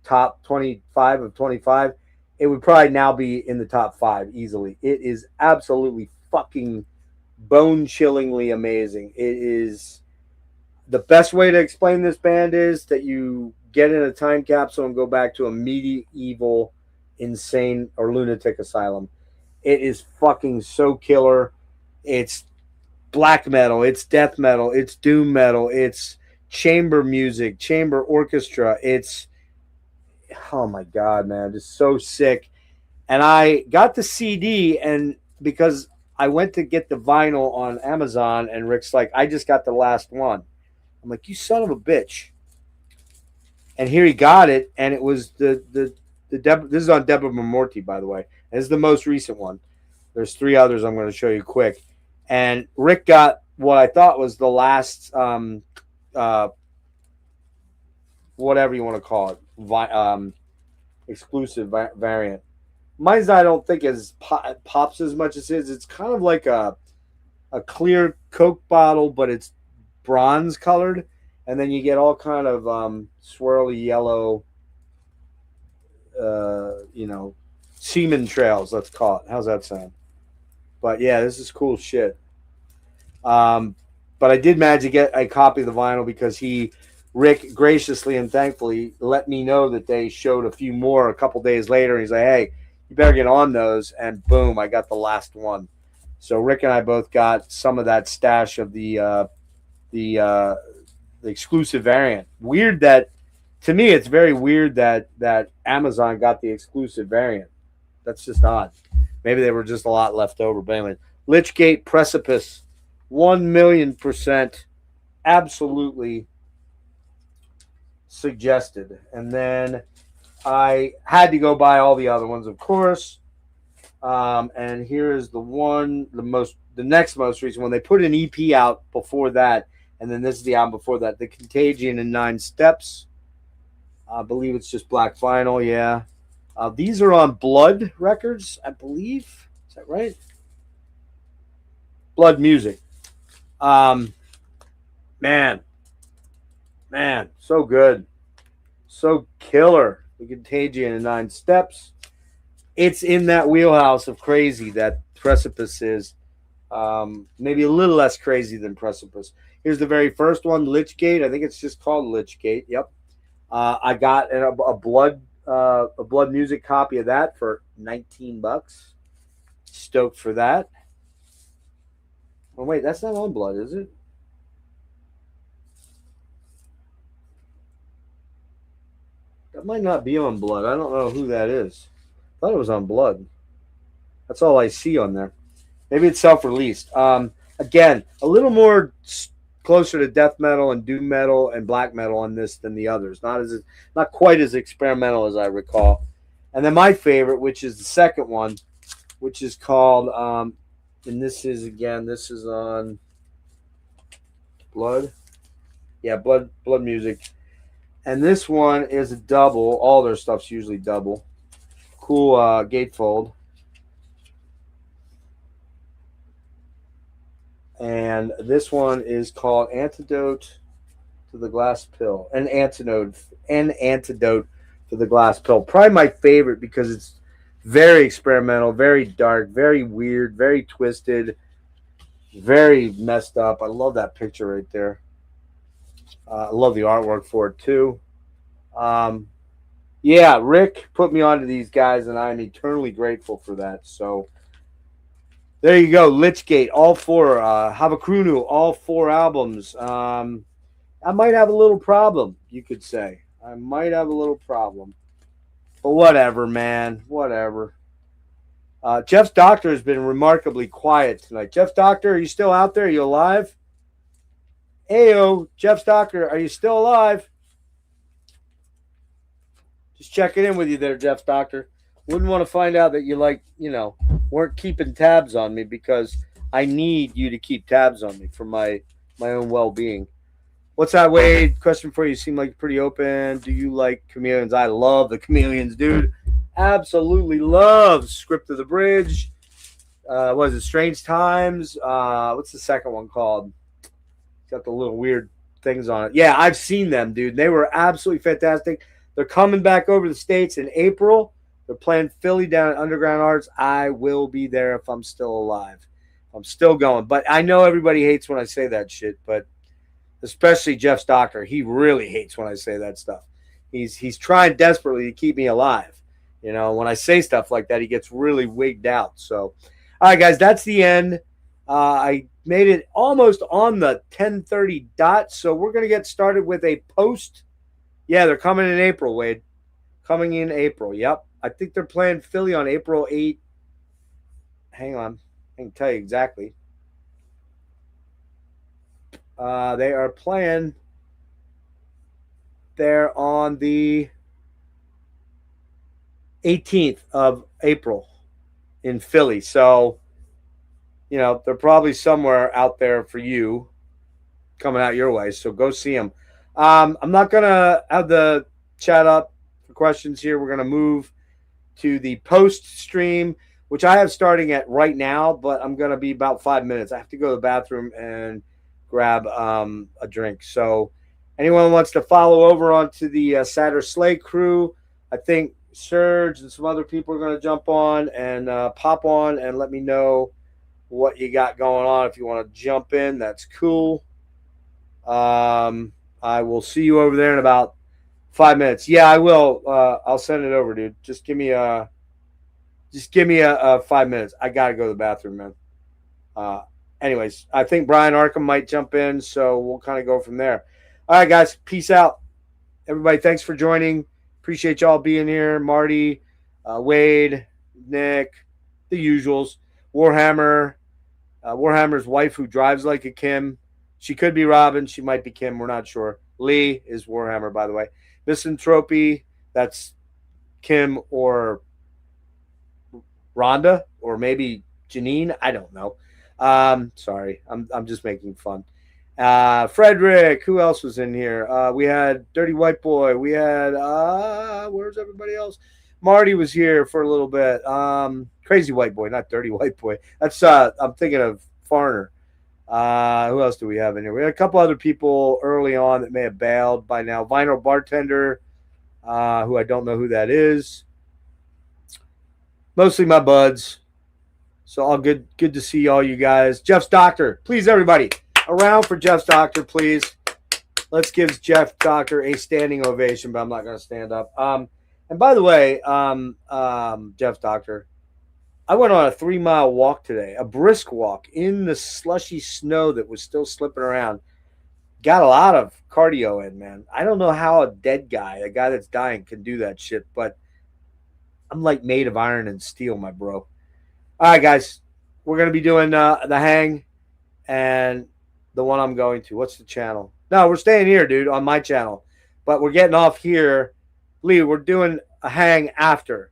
top 25 of 25. It would probably now be in the top 5 easily. It is absolutely fucking bone-chillingly amazing. It is the best way to explain this band is that you get in a time capsule and go back to a medieval, insane, or lunatic asylum. It is fucking so killer. It's black metal, it's death metal, it's doom metal, it's chamber music, chamber orchestra. It's, oh my God, man, just so sick. And I got the CD, and because I went to get the vinyl on Amazon, and Rick's like, I just got the last one. I'm like, you son of a bitch. And here he got it, and it was this is on Deborah Morty, by the way. This is the most recent one. There's 3 others I'm going to show you quick. And Rick got what I thought was the last, whatever you want to call it, exclusive variant. Mine's I don't think as pops as much as his. It's kind of like a clear Coke bottle, but it's bronze colored, and then you get all kind of swirly yellow, semen trails. Let's call it. How's that sound? But yeah, this is cool shit. But I did manage to get a copy of the vinyl because Rick graciously and thankfully let me know that they showed a few more a couple days later. And he's like, hey, you better get on those. And boom, I got the last one. So Rick and I both got some of that stash of the exclusive variant. Weird that, to me, it's very weird that Amazon got the exclusive variant. That's just odd. Maybe they were just a lot left over. But anyway, Lichgate Precipice, 1,000,000% absolutely suggested. And then I had to go buy all the other ones, of course. And here is the next most recent one. They put an EP out before that, and then this is the album before that. The Contagion in 9 Steps. I believe it's just black vinyl, yeah. These are on Blood Records, I believe. Is that right? Blood Music. Man, so good. So killer. The Contagion in 9 Steps. It's in that wheelhouse of crazy that Precipice is. Maybe a little less crazy than Precipice. Here's the very first one, Lichgate. I think it's just called Lichgate. Yep. I got a Blood Music copy of that for $19. Stoked for that. Oh wait, that's not on Blood, is it? That might not be on Blood. I don't know who that is. I thought it was on Blood. That's all I see on there. Maybe it's self-released. Again, a little more closer to death metal and doom metal and black metal on this than the others. Not quite as experimental as I recall. And then my favorite, which is the second one, which is called, and this is on Blood. Yeah, Blood Music. And this one is a double. All their stuff's usually double. Cool gatefold. And this one is called Antidote to the Glass Pill. An antidote to the Glass Pill. Probably my favorite because it's very experimental, very dark, very weird, very twisted, very messed up. I love that picture right there. I love the artwork for it too. Yeah, Rick put me onto these guys, and I'm eternally grateful for that. So There you go. Lichgate, all four. Havakrunu, all four albums. I might have a little problem, you could say. I might have a little problem. But whatever, man. Whatever. Jeff's doctor has been remarkably quiet tonight. Jeff's doctor, are you still out there? Are you alive? Ayo, Jeff's doctor, are you still alive? Just checking in with you there, Jeff's doctor. Wouldn't want to find out that you weren't keeping tabs on me, because I need you to keep tabs on me for my own well-being. What's that, Wade? Question for you. You seem like you're pretty open. Do you like chameleons? I love the chameleons, dude. Absolutely love Script of the Bridge. What is it? Strange Times. What's the second one called? Got the little weird things on it. Yeah, I've seen them, dude. They were absolutely fantastic. They're coming back over to the States in April. They're playing Philly down at Underground Arts. I will be there if I'm still alive. I'm still going. But I know everybody hates when I say that shit, but especially Jeff's doctor. He really hates when I say that stuff. He's trying desperately to keep me alive. You know, when I say stuff like that, he gets really wigged out. So, all right, guys, that's the end. I made it almost on the 10:30 dot, so we're going to get started with a post. Yeah, they're coming in April, Wade. Coming in April, yep. I think they're playing Philly on April 8th. Hang on. I can tell you exactly. They are playing there on the 18th of April in Philly. So, you know, they're probably somewhere out there for you, coming out your way. So go see them. I'm not going to have the chat up for questions here. We're going to move to the post stream, which I have starting at right now, but I'm going to be about 5 minutes. I have to go to the bathroom and grab a drink. So anyone who wants to follow over onto the Satter Slay crew, I think Serge and some other people are going to jump on and pop on and let me know what you got going on. If you want to jump in, that's cool. I will see you over there in about 5 minutes. Yeah, I will. I'll send it over, dude. Just give me a 5 minutes. I gotta go to the bathroom, man. Anyways, I think Brian Arkham might jump in, so we'll kind of go from there. All right, guys. Peace out. Everybody, thanks for joining. Appreciate y'all being here. Marty, Wade, Nick, the usuals. Warhammer, Warhammer's wife who drives like a Kim. She could be Robin. She might be Kim. We're not sure. Lee is Warhammer, by the way. Misanthropy, that's Kim or Rhonda, or maybe Janine. I don't know. Sorry, I'm just making fun. Frederick, who else was in here? We had Dirty White Boy. We had where's everybody else? Marty was here for a little bit. Crazy White Boy, not Dirty White Boy. That's I'm thinking of Foreigner. Who else do we have in here? We had a couple other people early on that may have bailed by now. Vinyl Bartender, who I don't know who that is. Mostly my buds. So all good to see all you guys. Jeff's doctor. Please, everybody, around for Jeff's doctor, please. Let's give Jeff Doctor a standing ovation, but I'm not going to stand up. And by the way, Jeff's doctor, I went on a 3-mile walk today, a brisk walk in the slushy snow that was still slipping around. Got a lot of cardio in, man. I don't know how a dead guy, a guy that's dying, can do that shit, but I'm like made of iron and steel, my bro. All right, guys. We're going to be doing the hang and the one I'm going to. What's the channel? No, we're staying here, dude, on my channel. But we're getting off here. Lee, we're doing a hang after.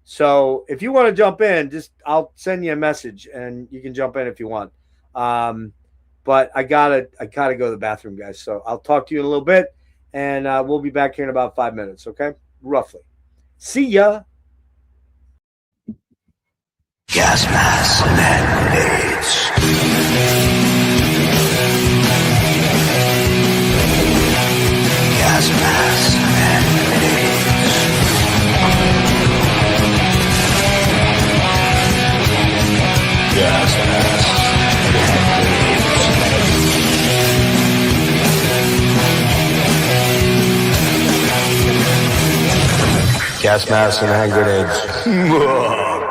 So if you want to jump in, I'll send you a message and you can jump in if you want. But I gotta go to the bathroom, guys. So I'll talk to you in a little bit, and we'll be back here in about 5 minutes, okay? Roughly. See ya. Gas masks and hand grenades. Gas masks and hand grenades. Gas masks and hand grenades. Gas masks and hand grenades.